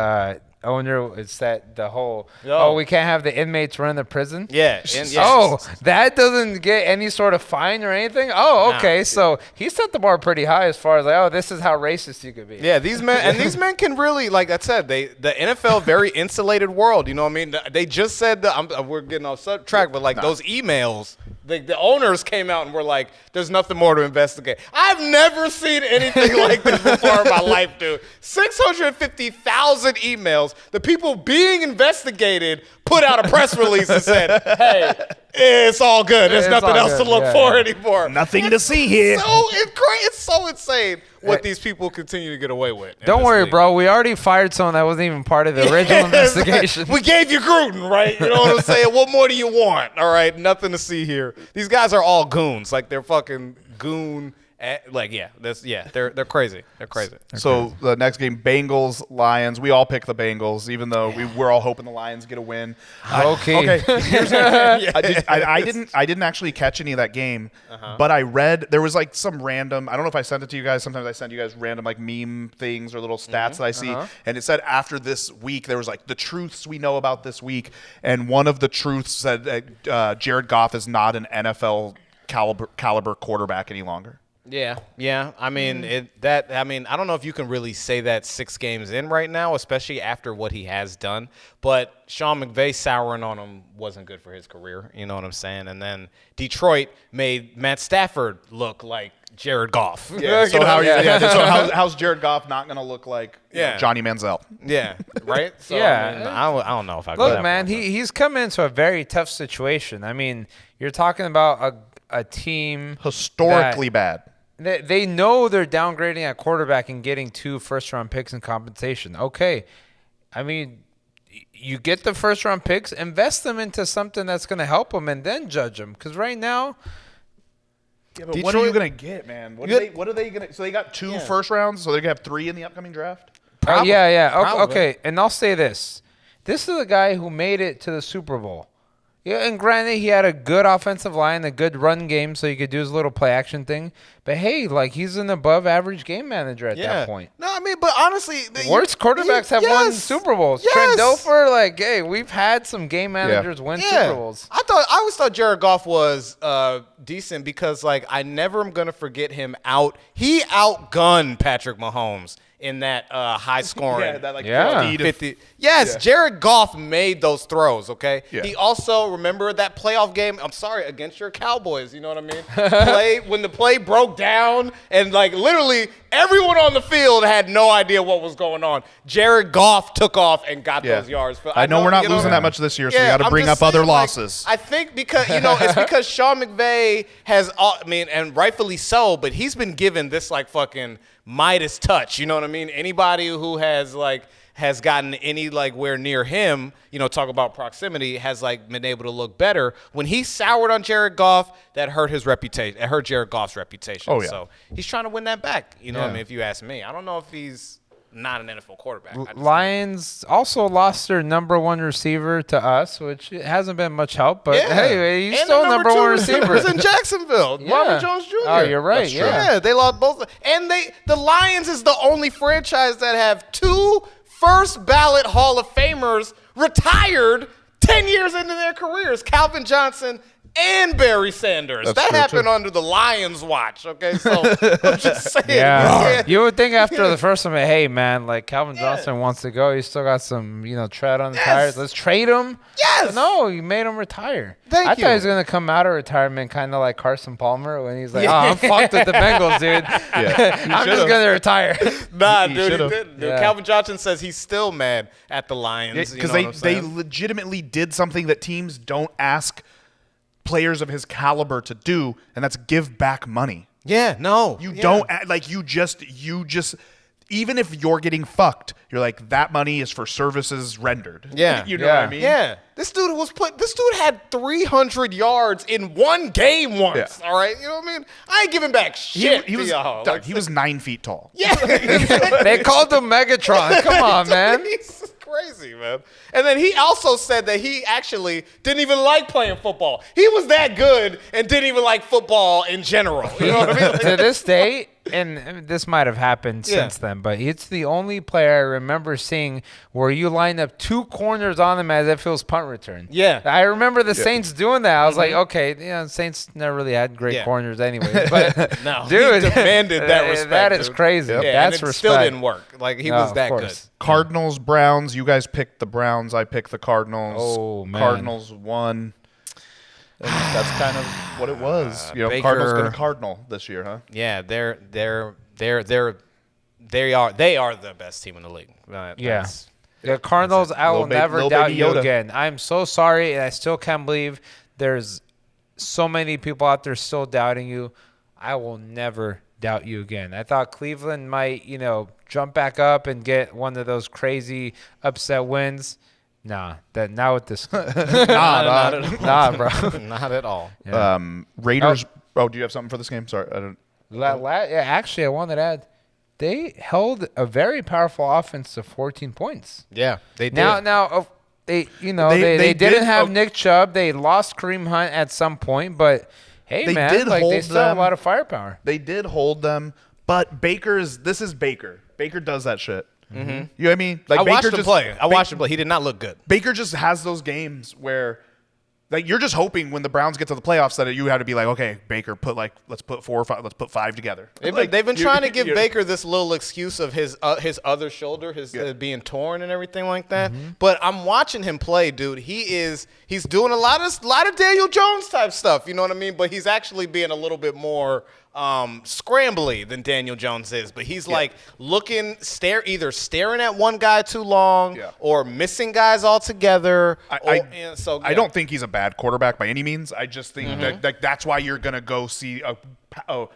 owner said the whole, we can't have the inmates run the prison. Yeah. Oh, that doesn't get any sort of fine or anything? Oh, okay. So he set the bar pretty high as far as like, this is how racist you could be. Yeah, these men can really, like I said, the NFL very insulated world. You know what I mean? They just said we're getting off track, but like those emails, the owners came out and were like, "There's nothing more to investigate." I've never seen anything like this before in my life, dude. 650,000 emails. The people being investigated put out a press release and said, "Hey, it's all good. There's nothing else to look for anymore. Nothing to see here." It's so insane what these people continue to get away with. Don't worry, bro. We already fired someone that wasn't even part of the original investigation. We gave you Gruden, right? You know what I'm saying? What more do you want? All right, nothing to see here. These guys are all goons. Like, they're fucking goon. They're crazy. They're crazy. So the next game, Bengals Lions. We all pick the Bengals, even though we're all hoping the Lions get a win. Okay. I didn't actually catch any of that game, but I read there was like some random. I don't know if I sent it to you guys. Sometimes I send you guys random like meme things or little stats that I see, and it said after this week there was like the truths we know about this week, and one of the truths said that Jared Goff is not an NFL caliber quarterback any longer. Yeah. I mean, I don't know if you can really say that 6 games in right now, especially after what he has done. But Sean McVay souring on him wasn't good for his career. You know what I'm saying? And then Detroit made Matt Stafford look like Jared Goff. Yeah. So how's Jared Goff not going to look like Johnny Manziel? Yeah. Right. So, Yeah. I mean, I don't know if I go Look, that man, far. he's come into a very tough situation. I mean, you're talking about a team Historically bad. They know they're downgrading at quarterback and getting 2 first-round picks in compensation. Okay. I mean, you get the first-round picks, invest them into something that's going to help them, and then judge them. Because right now, yeah, but what are you going to get, man? What are they going to – so they got 2 first rounds, so they're going to have 3 in the upcoming draft? yeah. Probably. Okay, and I'll say this. This is the guy who made it to the Super Bowl. Yeah, and granted, he had a good offensive line, a good run game, so he could do his little play action thing. But hey, like he's an above average game manager at that point. No, I mean, but honestly, Worst quarterbacks have won Super Bowls. Trent Dilfer, like, hey, we've had some game managers win Super Bowls. I always thought Jared Goff was decent because, like, I never am gonna forget him He outgunned Patrick Mahomes in that high scoring. 50. Yes, Jared Goff made those throws, okay? Yeah. He also, remember that playoff game, I'm sorry, against your Cowboys, you know what I mean? When the play broke down and, like, literally everyone on the field had no idea what was going on. Jared Goff took off and got those yards. I know we're not losing that much this year, so we got to bring up other losses. I think because, it's because Sean McVay has, and rightfully so, but he's been given this, like, fucking Midas touch, you know what I mean? Anybody who has gotten any where near him, talk about proximity, has been able to look better. When he soured on Jared Goff, that hurt his reputation. It hurt Jared Goff's reputation. Oh, yeah. So he's trying to win that back. You know what I mean? If you ask me, I don't know if he's not an NFL quarterback. Lions also lost their number one receiver to us, which hasn't been much help. But hey, he's still number one receiver. He was in Jacksonville. Marvin Jones Jr. Oh, you're right. Yeah, they lost both. And the Lions is the only franchise that have 2 first ballot Hall of Famers retired 10 years into their careers. Calvin Johnson and Barry Sanders. That happened under the Lions' watch, okay? So I'm just saying. Yeah. You would think after the first one, hey, man, Calvin Johnson wants to go. He's still got some, tread on the tires. Let's trade him. Yes. But no, you made him retire. I thought he was going to come out of retirement kind of like Carson Palmer when he's like, I'm fucked with the Bengals, dude. I'm just going to retire. Nah, dude. Calvin Johnson says he's still mad at the Lions. Because they legitimately did something that teams don't ask players of his caliber to do, and that's give back money. Yeah, no. You don't you just even if you're getting fucked, you're like, that money is for services rendered. Yeah. You know what I mean? Yeah. This dude had 300 yards in one game once. Yeah. All right. You know what I mean? I ain't giving back shit. He was 9 feet tall. Yeah. They called him Megatron. Come on, man. He's crazy, man. And then he also said that he actually didn't even like playing football. He was that good and didn't even like football in general. You know what I mean? To this day, and this might have happened since then, but it's the only player I remember seeing where you line up 2 corners on him as if it was punt return. Yeah. I remember the Saints doing that. I was like, okay, Saints never really had great corners anyway. But no, dude, he demanded that respect. That is crazy. Yep. That's and it respect. Still didn't work. He was that good. Cardinals, Browns. You guys picked the Browns. I picked the Cardinals. Oh, man. Cardinals won. And that's kind of what it was. Baker, Cardinals going to Cardinal this year, huh? Yeah, they are the best team in the league. The Cardinals, I will never doubt you again. I'm so sorry, and I still can't believe there's so many people out there still doubting you. I will never doubt you again. I thought Cleveland might, jump back up and get one of those crazy upset wins. Nah, not with this. Nah, bro. Not at all. Yeah. Raiders. Oh, do you have something for this game? Sorry, I don't. Actually, I wanted to add, they held a very powerful offense to 14 points. Yeah, they did. Now, they didn't have Nick Chubb. They lost Kareem Hunt at some point, but hey, they still have a lot of firepower. They did hold them, but this is Baker. Baker does that shit. Mm-hmm. You know what I mean? I watched him play. He did not look good. Baker just has those games where, you're just hoping when the Browns get to the playoffs that you have to be like, okay, Baker, let's put 4 or 5, let's put 5 together. They've been trying to give Baker this little excuse of his other shoulder, being torn and everything like that. Mm-hmm. But I'm watching him play, dude. He's doing a lot of Daniel Jones type stuff. You know what I mean? But he's actually being a little bit more scrambly than Daniel Jones is, but he's either staring at one guy too long or missing guys altogether. I don't think he's a bad quarterback by any means. I just think that that's why you're gonna go see our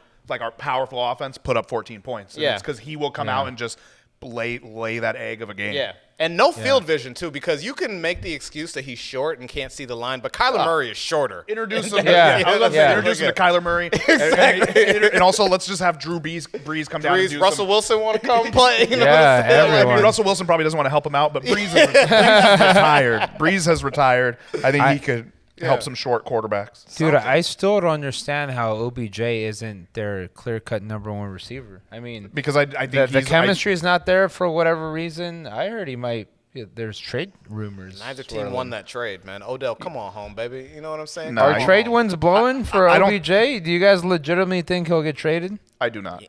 powerful offense put up 14 points. And it's because he will come out and just lay that egg of a game. Yeah. And no field vision, too, because you can make the excuse that he's short and can't see the line, but Kyler Murray is shorter. Introduce him. Yeah. I was about to say, introduce him to Kyler Murray. Exactly. And also, let's just have Drew Brees come down and do Russell Wilson want to come play. You know Yeah, what I'm saying? everyone. I mean, Russell Wilson probably doesn't want to help him out, but Brees is retired. Brees has retired. I think he could help some short quarterbacks. Dude, I still don't understand how OBJ isn't their clear-cut number one receiver. I mean, Because I think the chemistry is not there for whatever reason. I heard he might. There's trade rumors. Neither team won that trade, man. Odell, come on home, baby. You know what I'm saying? No, Are trade winds blowing for I don't- OBJ? Do you guys legitimately think he'll get traded? I do not.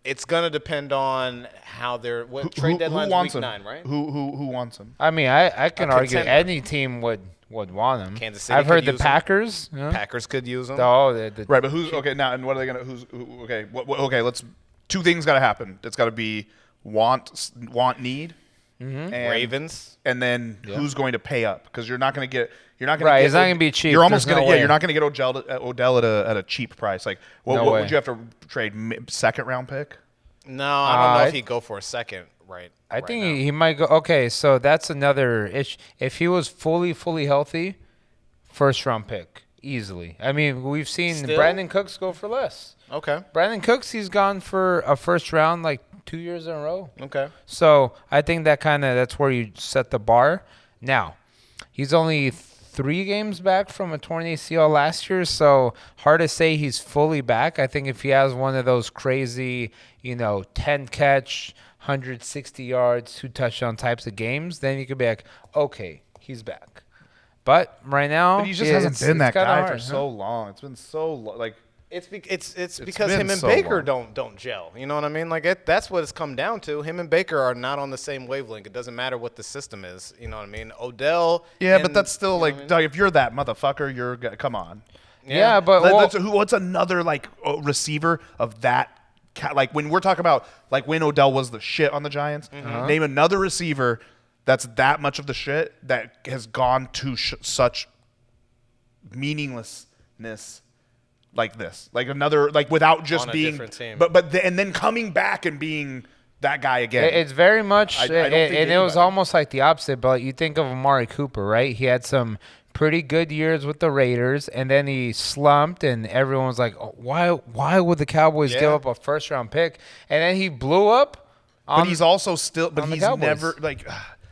It's gonna depend on how their trade deadline's wants week him? 9, right? Who wants him? I mean, I can argue contender. any team would want him. Kansas City I've heard could the use him. Packers. You know? Packers could use them. Oh, Right, but who's okay now? And what are they gonna? Okay? Okay, let's. Two things got to happen. It's got to be want, need, and, Ravens. and then who's going to pay up? Because you're not going to get. You're not going Right, to. it's not gonna be cheap. You're almost There's going no to. way. You're not going to get Odell at a cheap price. Like what No way. would you have to trade? Second round pick? No, I don't know if he'd go for a second. Right. I think he might go. Okay, so that's another issue. If he was fully healthy, first round pick easily. I mean, we've seen Still? Brandon Cooks go for less. Okay. Brandon Cooks, he's gone for a first round like 2 years in a row. Okay. So I think that's where you set the bar. Now, he's only 3 games back from a torn ACL last year, so hard to say he's fully back. I think if he has one of those crazy, 10 catch, 160 yards, 2 touchdown types of games, then you could be like, okay, he's back. But right now, But he just hasn't been that kinda guy hard, for so long. It's been so like. It's because been him and so Baker long. don't gel. You know what I mean? Like that's what it's come down to. Him and Baker are not on the same wavelength. It doesn't matter what the system is. You know what I mean? Odell. Yeah, but and- that's still you know like, what I mean? Doug, if you're that motherfucker, you're come on. Yeah, but What's another like receiver of that? Like when we're talking about like when Odell was the shit on the Giants, name another receiver that's that much of the shit that has gone to such meaninglessness like this, like another like without just On a being, different team. and then coming back and being that guy again. It's very much, I don't think and it was anybody- almost like the opposite. But you think of Amari Cooper, right? He had some pretty good years with the Raiders, and then he slumped, and everyone was like, oh, "Why would the Cowboys give up a first-round pick?" And then he blew up. But he's also still, but on the he's Cowboys. never like.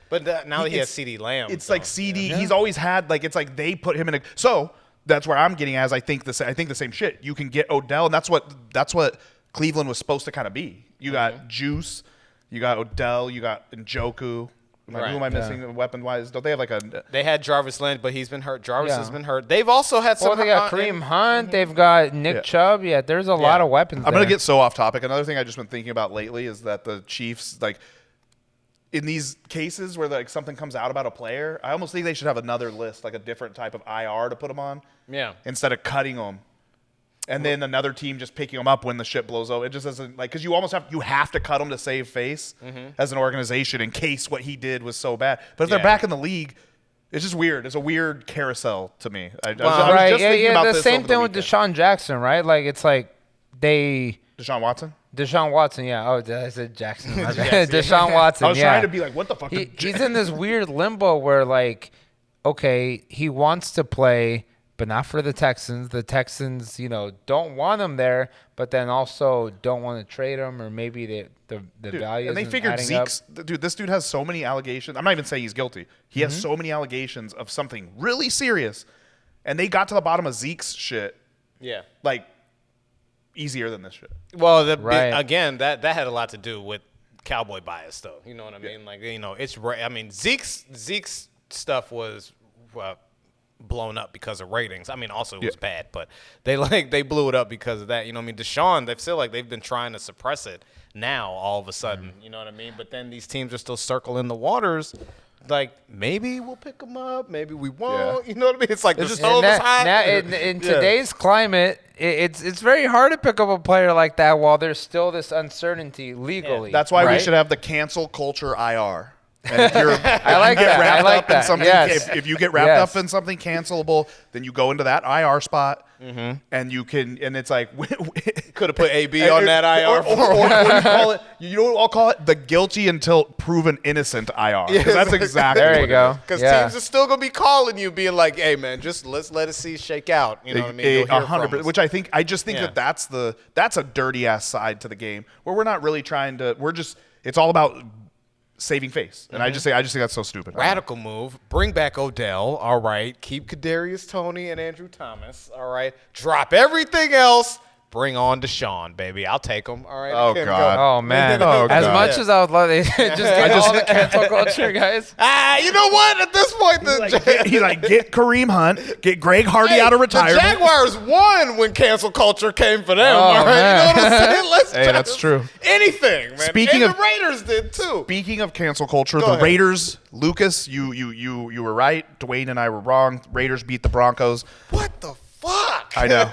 But now he has It's- CD Lamb. It's so, like CD. He's always had like it's like they put him in a. So that's where I'm getting as I think the same shit. You can get Odell, and that's what Cleveland was supposed to kind of be. You got Juice, you got Odell, you got Njoku. Who am I missing weapon wise? Don't they have like a? They had Jarvis Landry, but he's been hurt. Jarvis Yeah. has been hurt. They've also had some. Well, they got Kareem Hunt. They've got Nick Chubb. Yeah, there's a lot of weapons. I'm gonna there. get so off topic. Another thing I've just been thinking about lately is that the Chiefs like. In these cases where like something comes out about a player, I almost think they should have another list, like a different type of IR to put them on. Yeah. Instead of cutting them, and then another team just picking them up when the shit blows over. It just doesn't like because you have to cut them to save face as an organization in case what he did was so bad. But if they're back in the league, it's just weird. It's a weird carousel to me. I was Right? just thinking about The this same over thing with weekend. Deshaun Jackson, right? Like it's like they. Deshaun Watson. Deshaun Watson, yeah. Oh, I said Jackson. My bad. Deshaun Watson, I was yeah. trying to be like, what the fuck? He's in this weird limbo where, like, okay, he wants to play, but not for the Texans. The Texans, don't want him there, but then also don't want to trade him, or maybe the value. And they isn't figured adding up. Zeke's dude. This dude has so many allegations. I'm not even saying he's guilty. He has so many allegations of something really serious, and they got to the bottom of Zeke's shit. Yeah. Like easier than this shit. Well, Right. again, that had a lot to do with cowboy bias, though. You know what I mean? Like, it's. I mean, Zeke's stuff was blown up because of ratings. I mean, also it was bad, but they blew it up because of that. You know what I mean? Deshaun, they feel like they've been trying to suppress it. Now all of a sudden, you know what I mean? But then these teams are still circling the waters. Like, maybe we'll pick them up, maybe we won't. Yeah. You know what I mean? It's like the And stove is hot. now in today's climate, it's very hard to pick up a player like that while there's still this uncertainty legally. That's why we right? should have the cancel culture IR. And if you're, I like that. I like that. Yes. If you get wrapped up in something cancelable, then you go into that IR spot, and you can. And it's like Could have put AB on that IR. Or you call it. You know what I'll call it? The guilty until proven innocent IR. Because that's exactly. There what you it go. is. Because Yeah. teams are still gonna be calling you, being like, "Hey, man, just let's let us see shake out." You know what I mean? You'll hear from 100%. us. Which I just think that's a dirty ass side to the game where we're not really trying to. We're just. It's all about saving face, and I just think that's so stupid. Radical move. Bring back Odell. All right. Keep Kadarius Toney and Andrew Thomas. All right. Drop everything else. Bring on Deshaun, baby. I'll take him. All right. Oh, Kim, God. go. Oh man! Oh, as God. much as I would love it, just get all the cancel culture, guys. You know what? At this point, He's like, get Kareem Hunt, get Greg Hardy out of retirement. The Jaguars won when cancel culture came for them. Oh, all right. man. You know what I'm saying? Let's Hey, try that's to- true. Anything, man. Speaking and of- the Raiders did too. Speaking of cancel culture, Go the ahead. Raiders, Lucas, you were right. Dwayne and I were wrong. Raiders beat the Broncos. What the fuck? I know.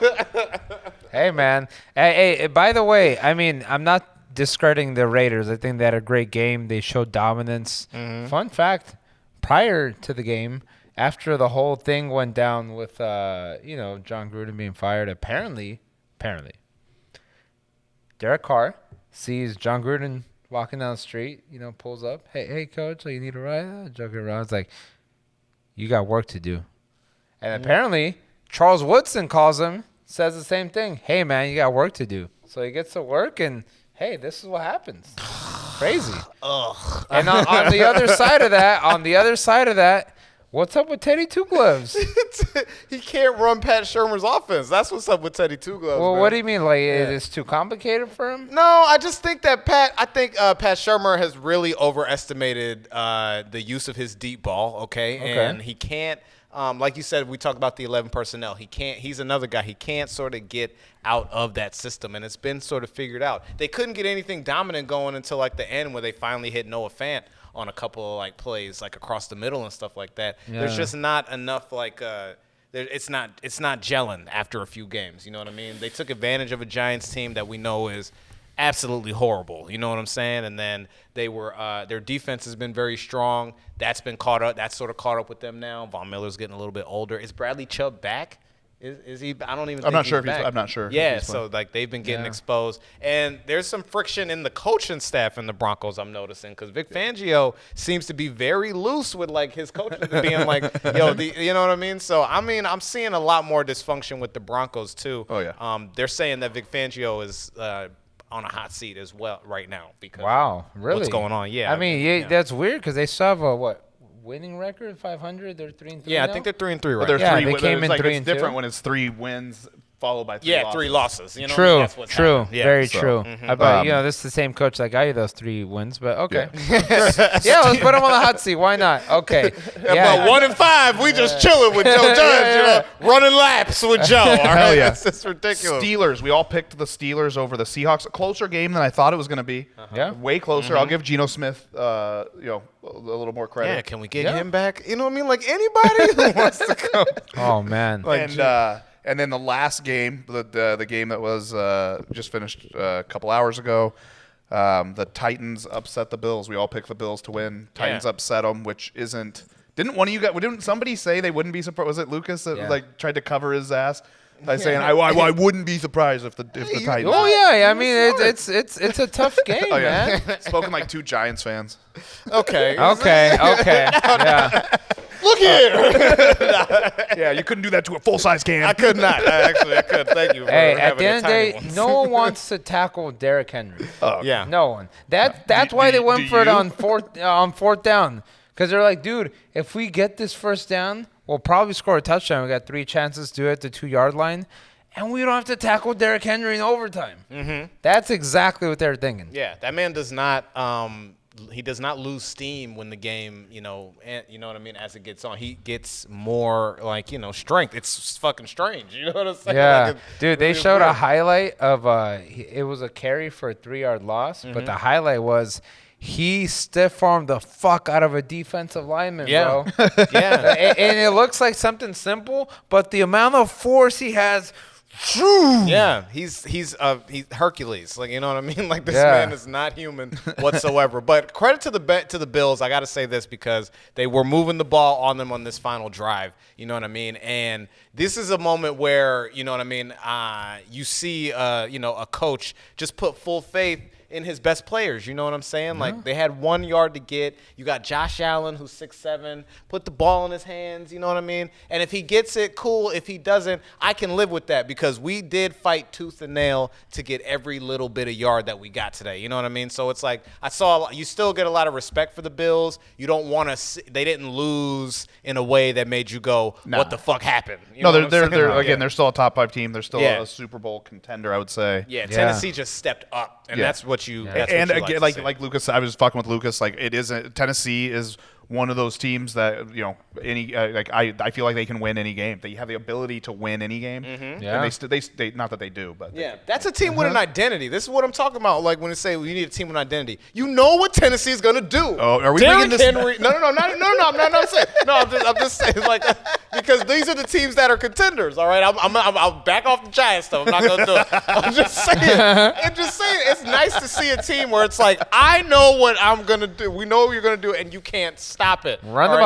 Hey, man. Hey, by the way, I mean, I'm not discrediting the Raiders. I think they had a great game. They showed dominance. Fun fact, prior to the game, after the whole thing went down with, John Gruden being fired, apparently, Derek Carr sees John Gruden walking down the street, pulls up. Hey, coach, you need a ride? Joking around. It's like, you got work to do. And apparently, Charles Woodson calls him, says the same thing. Hey, man, you got work to do. So he gets to work, and hey, this is what happens. Crazy. Ugh. And on the other side of that, what's up with Teddy Two Gloves? He can't run Pat Shermer's offense. That's what's up with Teddy Two Gloves. Well, man. what do you mean? Like, it's too complicated for him? No, I just think that Pat Shermer has really overestimated the use of his deep ball. Okay, and he can't. Like you said, we talked about the 11 personnel. He's another guy. He can't sort of get out of that system, and it's been sort of figured out. They couldn't get anything dominant going until like the end, where they finally hit Noah Fant on a couple of like plays, like across the middle and stuff like that. Yeah. There's just not enough like. It's not gelling after a few games. You know what I mean? They took advantage of a Giants team that we know is absolutely horrible. You know what I'm saying? And then they were their defense has been very strong. That's been caught up. That's sort of caught up with them now. Von Miller's getting a little bit older. Is Bradley Chubb back? Is he? I don't even. I'm think not sure he's if he's- back. I'm not sure if Yeah. he's So like they've been getting Yeah. exposed, and there's some friction in the coaching staff in the Broncos. I'm noticing because Vic Fangio seems to be very loose with like his coaches being like, you know what I mean? So I mean, I'm seeing a lot more dysfunction with the Broncos too. Oh, yeah. They're saying that Vic Fangio is on a hot seat as well right now because Wow, really? what's going on? Yeah, I mean, that's weird because they still have a winning record, 500. They're 3-3. yeah. I now? think they're 3-3 right But they're now. Yeah, they came in it's like 3 it's and different 2. when it's 3 wins followed by 3 Yeah, losses. 3 losses. You know, True, that's what's true, happened. Yeah, very so, true. But this is the same coach that got you those 3 wins. But okay, yeah, let's put him on the hot seat. Why not? Okay, About 1 and 5, we just chilling with Joe Judge, running laps with Joe. All right, yeah. it's ridiculous. Steelers. We all picked the Steelers over the Seahawks. A closer game than I thought it was going to be. Yeah. Way closer. I'll give Geno Smith, a little more credit. Yeah, can we get him back? You know what I mean? Like anybody who wants to come. Oh man, And then the last game, the game that was just finished a couple hours ago, the Titans upset the Bills. We all picked the Bills to win. Titans upset them, which isn't. Didn't one of you guys? Didn't somebody say they wouldn't be surprised? Was it Lucas that like tried to cover his ass by saying I wouldn't be surprised if the Titans? oh yeah. I mean, it's a tough game, Oh, yeah. man. Spoken like 2 Giants fans. Okay. Okay, yeah. Look here. Yeah, you couldn't do that to a full-size can. I could not. I could. Thank you. For Hey, at having the end of the tiny day, ones. no one wants to tackle Derrick Henry. Yeah. No one. That's Do- why do- they went do for it you? on fourth down. Because they're like, dude, if we get this first down, we'll probably score a touchdown. We got 3 chances to do it at the 2-yard line, and we don't have to tackle Derrick Henry in overtime. Mm-hmm. That's exactly what they're thinking. Yeah, that man does not. He does not lose steam when the game, you know what I mean. As it gets on, he gets more strength. It's fucking strange. You know what I'm saying? Yeah, Like, it's dude, they really showed a weird. highlight of it was a carry for a 3-yard loss, but the highlight was he stiff-armed the fuck out of a defensive lineman, Yeah. bro. Yeah. And it looks like something simple, but the amount of force he has Yeah, he's Hercules. Like, you know what I mean? Like, this man is not human whatsoever. But credit to the Bills. I got to say this because they were moving the ball on them on this final drive. You know what I mean? And this is a moment where, you know what I mean, you see a coach just put full faith in his best players. You know what I'm saying? Like, they had 1 yard to get. You got Josh Allen, who's 6'7", put the ball in his hands. You know what I mean? And if he gets it, cool. If he doesn't, I can live with that because we did fight tooth and nail to get every little bit of yard that we got today. You know what I mean? So it's like you still get a lot of respect for the Bills. You don't want to. They didn't lose in a way that made you go, "What the fuck happened?" You know they're still a top 5 team. They're still a Super Bowl contender, I would say. Yeah, Tennessee just stepped up, and that's what you. That's and what you again, like Lucas, I was fucking with Lucas. Like, it isn't. Tennessee is one of those teams that I feel like they can win any game. They have the ability to win any game. Mm-hmm. Yeah. And they not that they do, but that's a team with an identity. This is what I'm talking about. Like, when they say we need a team with an identity, you know what Tennessee is gonna do. Oh, are we Derrick this? Henry? No. I'm not saying. No, I'm just saying like because these are the teams that are contenders. All right, I'll back off the Giants stuff. I'm not gonna do it. I'm just saying. It's nice to see a team where it's like I know what I'm gonna do. We know what you're gonna do, and you can't stop it. Run the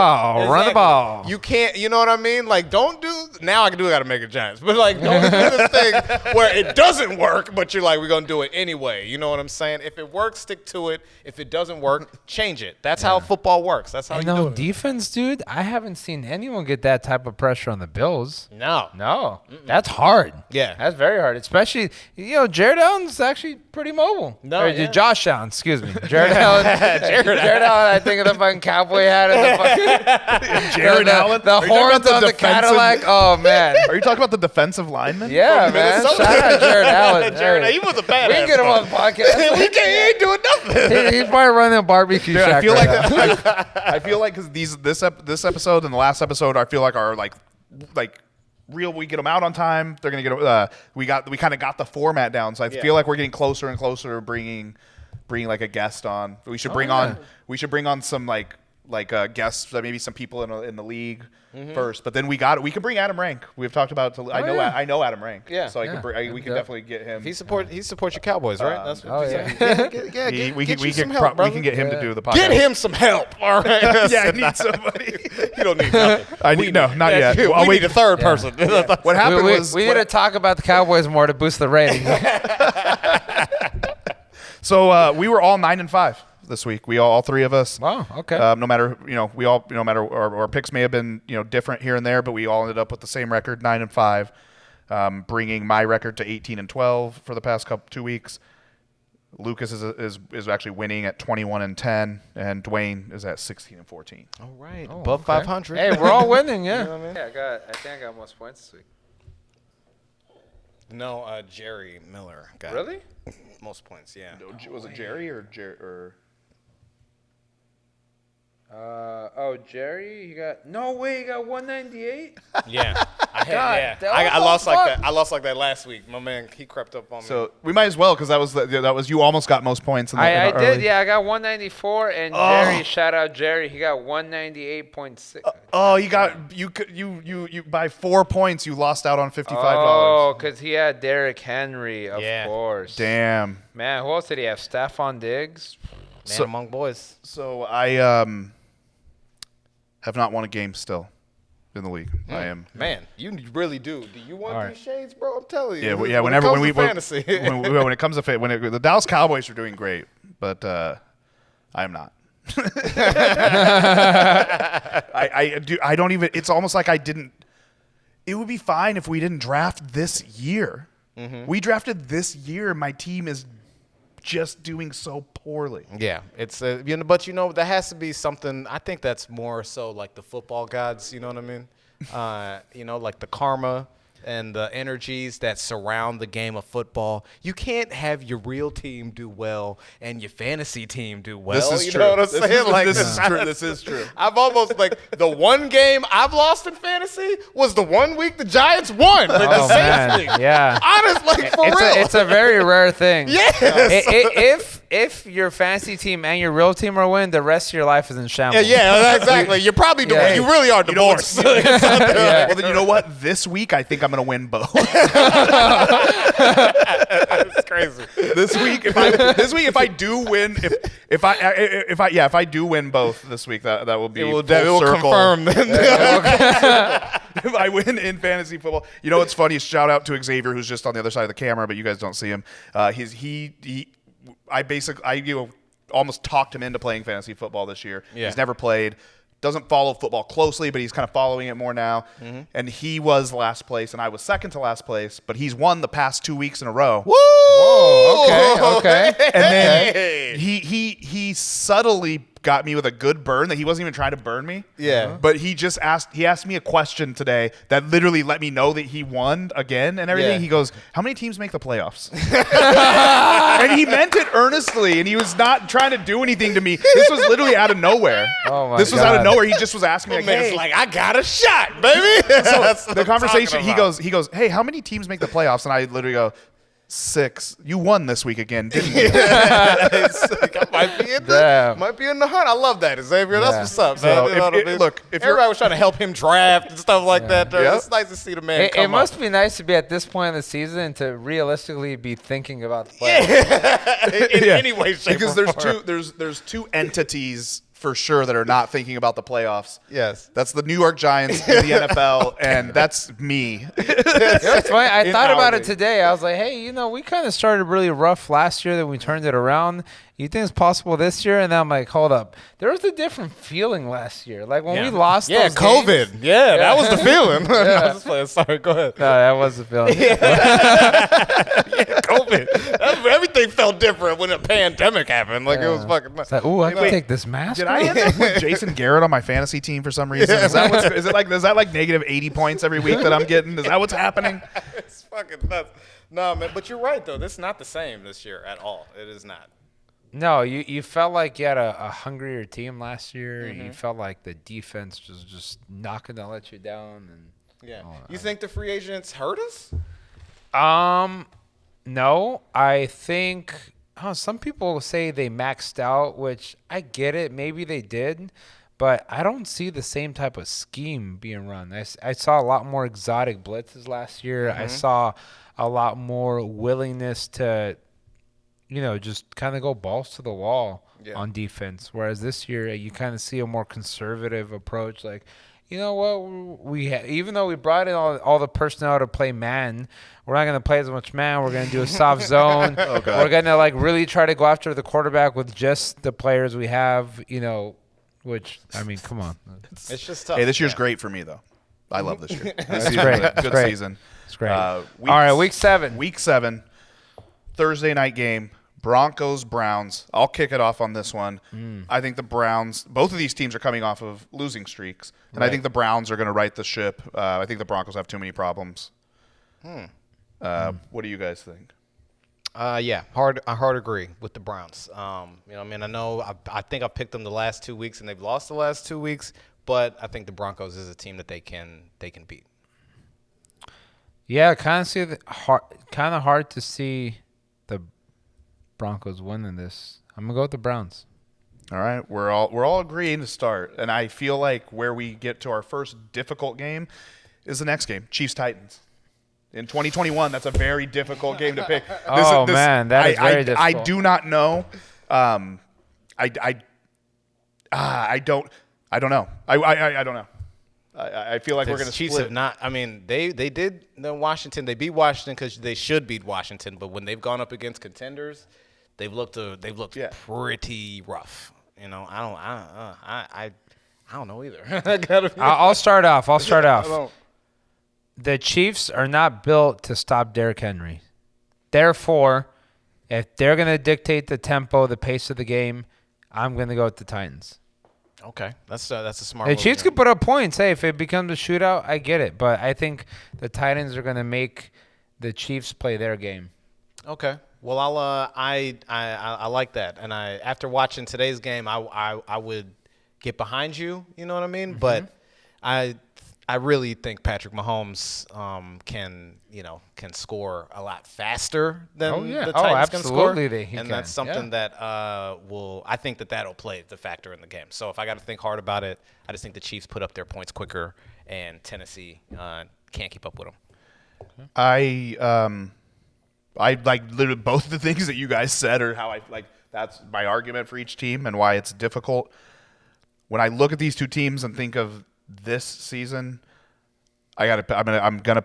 ball. You can't. You know what I mean? Like, don't do. Now I gotta make it Giants, but like, don't do this thing where it doesn't work, but you're like, we're gonna do it anyway. You know what I'm saying? If it works, stick to it. If it doesn't work, change it. That's how football works. That's how you do it. Defense, dude. I haven't seen anyone get that type of pressure on the Bills. No. That's hard. Yeah, that's very hard. Especially, Jared Allen's actually pretty mobile. Josh Allen, excuse me. Jared Allen. Jared Allen. I think of the fucking cowboy hat and the fucking Jared Allen. The horns on the Cadillac. Oh man. Are you talking about the defensive lineman? Yeah, man. Shout out Jared Allen. He was a badass. We can get him on the podcast. He ain't doing nothing. He's probably running a barbecue shack. I feel like because this episode and the last episode, I feel like are like real. We get them out on time. They're gonna get. We kind of got the format down, so I feel like we're getting closer and closer to bringing like a guest on. We should bring on some like guests, maybe some people in the league first. But then we can bring Adam Rank. We've talked about. I know Adam Rank. Yeah. So we can definitely get him. He supports your Cowboys, right? That's what we can get him to do the podcast. Get him some help. All right. I need somebody. You don't need nothing. Not yet. We need a third person. What happened was we need to talk about the Cowboys more to boost the ratings. So we were all 9-5 this week. We all three of us. Wow. Okay. No matter our picks may have been different here and there, but we all ended up with the same record, 9-5, bringing my record to 18-12 for the past 2 weeks. Lucas is actually winning at 21-10, and Dwayne is at 16-14. All right, above 500. Hey, we're all winning, yeah. You know what I mean? Yeah, I think I got most points this week. No, Jerry Miller got really most points. Yeah. Was it Jerry or Jerry? Jerry, he got 198. Yeah, I lost like that. I lost like that last week. My man, he crept up on me. So we might as well because that was you almost got most points. I did. Yeah, I got 194, and Jerry, shout out Jerry, he got 198.6. You by 4 points you lost out on $55. Oh, because he had Derrick Henry, of course. Damn. Man, who else did he have? Stephon Diggs. Man among boys. So I have not won a game still in the league. I am. Man, you really do. Do you want these shades, bro? I'm telling you. When it comes to fantasy, the Dallas Cowboys are doing great, but I am not. I don't even. It's almost like I didn't. It would be fine if we didn't draft this year. We drafted this year. My team is just doing so poorly. Yeah, it's but there has to be something. I think that's more so like the football gods. You know what I mean? Like the karma and the energies that surround the game of football. You can't have your real team do well and your fantasy team do well. This is you true. know what I'm saying? This is true. I've almost the one game I've lost in fantasy was the 1 week the Giants won. The Saints league. Yeah. Honestly, for real. It's a very rare thing. Yes. If if your fantasy team and your real team are winning, the rest of your life is in shambles. Yeah, exactly. You're probably Yeah. you really are divorced. Well, then you know what? This week I think I'm gonna win both. It's crazy. This week, if I do win, if I do win both this week, that will be It will full circle. confirm. If I win in fantasy football, you know what's funny? Shout out to Xavier, who's just on the other side of the camera, but you guys don't see him. I almost talked him into playing fantasy football this year. Yeah. He's never played. Doesn't follow football closely, but he's kind of following it more now. Mm-hmm. And he was last place, and I was second to last place. But he's won the past 2 weeks in a row. Woo! Okay. And then he subtly got me with a good burn that he wasn't even trying to burn me. Yeah. But he asked me a question today that literally let me know that he won again and everything. Yeah. He goes, "How many teams make the playoffs?" And he meant it earnestly, and he was not trying to do anything to me. This was literally out of nowhere. Oh my This was out of God. nowhere. He just was asking me, like, Man's hey. like, I got a shot, baby. That's what The I'm conversation, talking he about. goes, "Hey, how many teams make the playoffs?" And I literally go, 6. You won this week again, didn't you? It's like, I Damn. might be in the hunt. I love that, Xavier. That's Yeah. what's up. So, man. You know what I mean? look, if you're- everybody was trying to help him draft and stuff like that. Yep. It's nice to see the man It come must up. be nice to be at this point in the season to realistically be thinking about the playoffs. in any way, shape, Because or there's two entities for sure that are not thinking about the playoffs. Yes. That's the New York Giants in the NFL, and that's me. It's funny. I In thought our about it league. today. I was like, hey, we kind of started really rough last year, then we turned it around. You think it's possible this year? And then I'm like, hold up. There was a different feeling last year. Like when we lost those COVID. games- Yeah, that was the feeling. No, Yeah. I'm just playing. Sorry, go ahead. No, that was the feeling. COVID. Everything felt different when a pandemic happened. Like it was fucking nuts. It's like, ooh, I can Wait, take this mask Did off. I end up with Jason Garrett on my fantasy team for some reason? Is that like negative 80 points every week that I'm getting? Is that what's happening? It's fucking nuts. No, man, but you're right though. This is not the same this year at all. It is not. No, you felt like you had a hungrier team last year. You felt like the defense was just not going to let you down. Yeah. You think the free agents hurt us? No, I think some people say they maxed out, which I get it. Maybe they did, but I don't see the same type of scheme being run. I saw a lot more exotic blitzes last year. I saw a lot more willingness to, just kind of go balls to the wall on defense. Whereas this year, you kind of see a more conservative approach. Like, you know what? Even though we brought in all the personnel to play man, we're not going to play as much man. We're going to do a soft zone. We're going to really try to go after the quarterback with just the players we have. Which I mean, come on, It's just tough. Hey, this year's great for me though. I love this year. This season's great. a It's good great. season. it's great. All right, week 7. Week 7, Thursday night game. Broncos, Browns. I'll kick it off on this one. I think the Browns, both of these teams are coming off of losing streaks, and I think the Browns are going to right the ship. I think the Broncos have too many problems. What do you guys think? Yeah, I hard agree with the Browns. I know I think I picked them the last 2 weeks and they've lost the last 2 weeks, but I think the Broncos is a team that they can beat. Yeah, kind of hard to see the Broncos winning this. I'm gonna go with the Browns. All right, we're all agreeing to start, and I feel like where we get to our first difficult game is the next game, Chiefs-Titans. In 2021, that's a very difficult game to pick. Man, that is very difficult. I do not know. I don't know. I don't know. I feel like we're going to Chiefs split. have not. I mean, they did the Washington. They beat Washington because they should beat Washington. But when they've gone up against contenders, they've looked pretty rough. I don't know either. I'll start off. The Chiefs are not built to stop Derrick Henry. Therefore, if they're going to dictate the tempo, the pace of the game, I'm going to go with the Titans. Okay, that's a smart. The move, Chiefs yeah. could put up points. Hey, if it becomes a shootout, I get it. But I think the Titans are going to make the Chiefs play their game. Okay. Well, I like that, and after watching today's game, I would get behind you. You know what I mean? But I I really think Patrick Mahomes can score a lot faster than the Titans can score. And that's something that I think that'll play the factor in the game. So if I got to think hard about it, I just think the Chiefs put up their points quicker, and Tennessee can't keep up with them. I like literally both of the things that you guys said are how I like. That's my argument for each team and why it's difficult. When I look at these two teams and think of this season, I'm gonna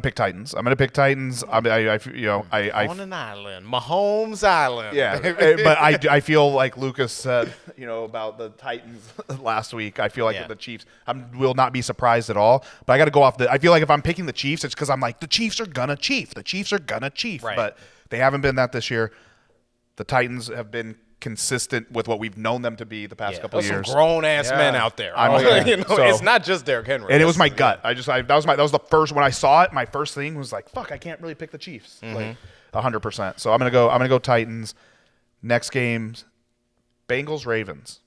pick Titans. I'm gonna pick Titans. On an island, Mahomes Island. Yeah, but I feel like Lucas said, about the Titans last week. I feel like the Chiefs. I will not be surprised at all. But I got to go off I feel like if I'm picking the Chiefs, it's because I'm like the Chiefs are gonna chief. The Chiefs are gonna chief. Right. But they haven't been that this year. The Titans have been consistent with what we've known them to be the past couple of years. Some grown ass men out there. It's not just Derrick Henry. And it was my gut. That was the first when I saw it. My first thing was like, "Fuck, I can't really pick the Chiefs." Like 100%. So I'm gonna go Titans. Next games, Bengals Ravens.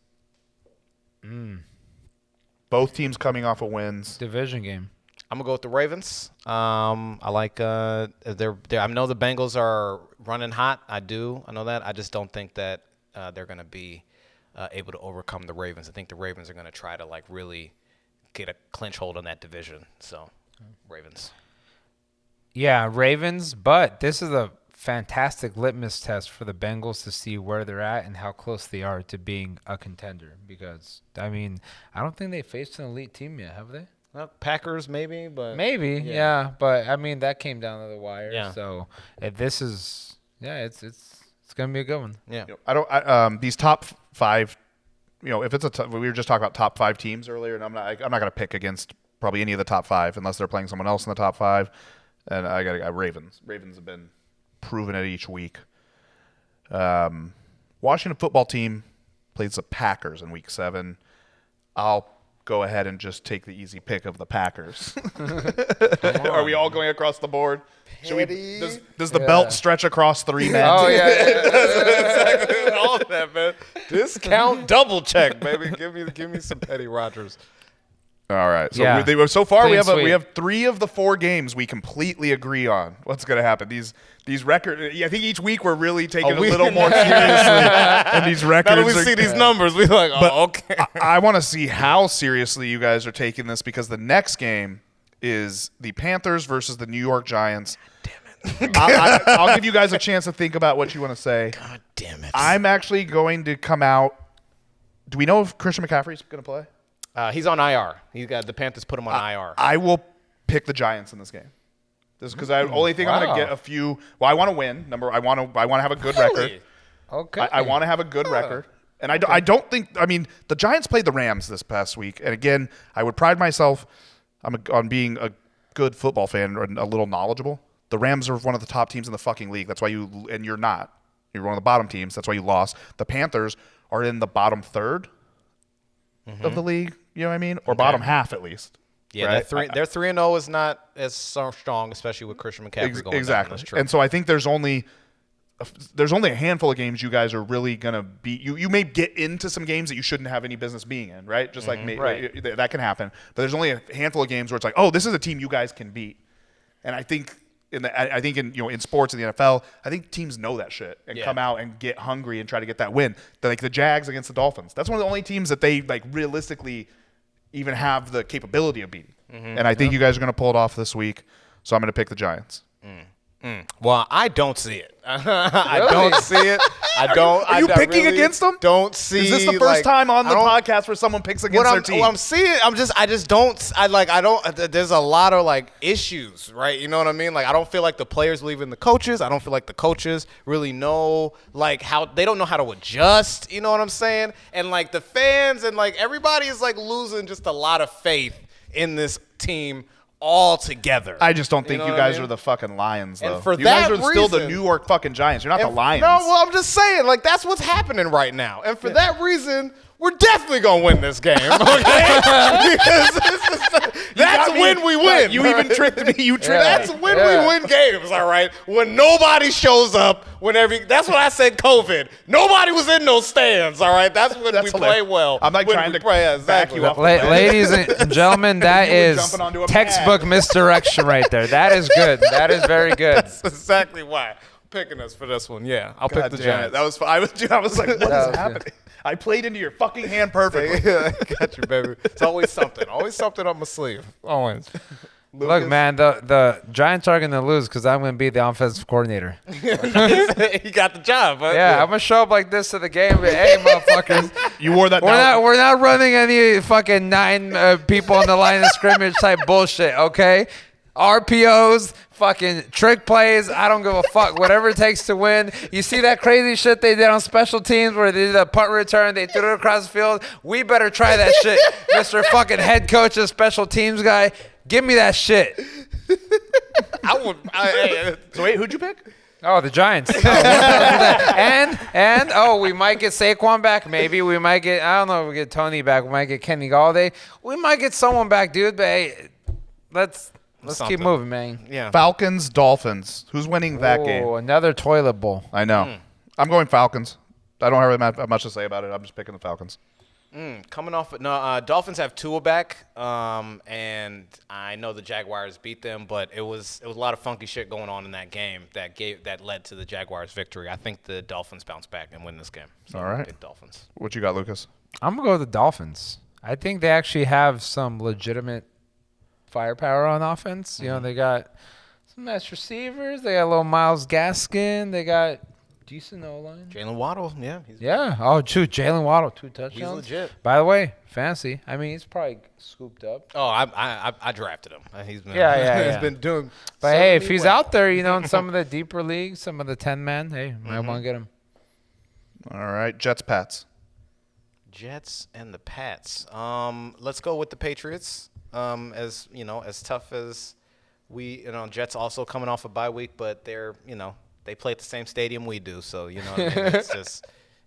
Both teams coming off of wins. Division game. I'm gonna go with the Ravens. I like I know the Bengals are running hot. I know that. I just don't think that they're gonna be able to overcome the Ravens. I think the Ravens are gonna try to like really get a clinch hold on that division. So, Ravens. Yeah, Ravens. But this is a fantastic litmus test for the Bengals to see where they're at and how close they are to being a contender. Because I don't think they faced an elite team yet, have they? Well, Packers maybe, but yeah. But that came down to the wire. Yeah. So this is it's gonna be a good one. Yeah. I don't. These top five. If it's we were just talking about top 5 teams earlier, and I'm not gonna pick against probably any of the top 5 unless they're playing someone else in the top 5. And I got Ravens. Ravens have been proving it each week. Washington football team plays the Packers in week 7. I'll go ahead and just take the easy pick of the Packers. Are we all going across the board? Does the belt stretch across 3 men? Oh yeah. Exactly. All that, man. Discount double check, baby. Give me some Petty Rogers. All right. So Yeah. so far we Clean have sweep. 3 of the 4 games we completely agree on what's going to happen. These records. I think each week we're really taking a little more seriously. And these records. Now that we see these numbers, we're like, okay. I want to see how seriously you guys are taking this because the next game is the Panthers versus the New York Giants. Damn it. I'll give you guys a chance to think about what you want to say. God damn it. I'm actually going to come out. Do we know if Christian McCaffrey's going to play? He's on IR. The Panthers put him on IR. I will pick the Giants in this game. This is because I only think I'm going to get a few. Well, I want to win. I want to have a good record. Okay. I want to have a good record. And I don't think. The Giants played the Rams this past week, and again, I would pride myself on being a good football fan and a little knowledgeable. The Rams are one of the top teams in the fucking league. That's why you're not. You're one of the bottom teams. That's why you lost. The Panthers are in the bottom third of the league. You know what I mean? Or bottom half at least. Yeah, right? their 3-0 is not as so strong, especially with Christian McCaffrey going exactly. down. That's true. And so I think there's only a handful of games you guys are really gonna beat. You may get into some games that you shouldn't have any business being in, right? Just like Right. that can happen. But there's only a handful of games where it's like, oh, this is a team you guys can beat. And I think in sports in the NFL, I think teams know that shit and come out and get hungry and try to get that win. Like the Jags against the Dolphins. That's one of the only teams that they like realistically even have the capability of beating. And I think you guys are going to pull it off this week. So I'm going to pick the Giants. Well, I don't see it. I don't see it. I don't. Are you picking really against them? Don't see. Is this the first time on the podcast where someone picks against their team? What I'm seeing, I just don't. I don't. There's a lot of like issues, right? You know what I mean? Like I don't feel like the players believe in the coaches. I don't feel like the coaches really know like how they don't know how to adjust. You know what I'm saying? And like the fans and like everybody is like losing just a lot of faith in this team all together. I just don't think you guys are the fucking Lions, though. You guys are still the New York fucking Giants. You're not the Lions. No, well, I'm just saying, like, that's what's happening right now. And for that reason, we're definitely gonna win this game. Okay, because that's when we win. You even tricked me. You tricked That's me. when we win games, all right? When nobody shows up, that's what I said, COVID. Nobody was in those stands, all right? That's when we play well. I'm like When trying we to play, back you up. Ladies and gentlemen, that You were is jumping onto a textbook pad. misdirection right there. That is good. That is very good. That's exactly why. Picking us for this one, yeah. I'll pick God the damn it. Giants. That was fun. I was like, what That was is happening? I played into your fucking hand perfectly. Got you, baby. It's always something. Always something up my sleeve. Always. Look, man, the Giants are going to lose because I'm going to be the offensive coordinator. He got the job. Huh? Yeah, I'm going to show up like this to the game. Hey, motherfuckers. You wore that. We're not running any fucking 9 people on the line of scrimmage type bullshit, okay? RPOs, fucking trick plays. I don't give a fuck. Whatever it takes to win. You see that crazy shit they did on special teams where they did a punt return, they threw it across the field? We better try that shit, Mr. fucking head coach and special teams guy. Give me that shit. So wait, who'd you pick? Oh, the Giants. And we might get Saquon back. Maybe we might get, I don't know if we get Tony back. We might get Kenny Galladay. We might get someone back, dude. But hey, let's keep moving, man. Yeah. Falcons, Dolphins. Who's winning that game? Another toilet bowl. I know. I'm going Falcons. I don't really have much to say about it. I'm just picking the Falcons. Coming off, Dolphins have Tua back, and I know the Jaguars beat them, but it was a lot of funky shit going on in that game that led to the Jaguars' victory. I think the Dolphins bounce back and win this game. So All right. Pick Dolphins. What you got, Lucas? I'm going to go with the Dolphins. I think they actually have some legitimate firepower on offense. You know, they got some nice receivers. They got a little Myles Gaskin. They got decent O-line. Jalen Waddle, yeah. Yeah. Oh, shoot. Jalen Waddle, 2 touchdowns. He's legit. By the way, fancy. I mean, he's probably scooped up. Oh, I drafted him. He's been Yeah. he's been doing. But so hey, if many he's well. out there, you know, in some of the deeper leagues, some of the 10-man, hey, might want to get him. All right, Jets, Pats. Jets and the Pats. Let's go with the Patriots. As you know, as tough as Jets also coming off a bye week, but they're they play at the same stadium we do, so you know what I mean?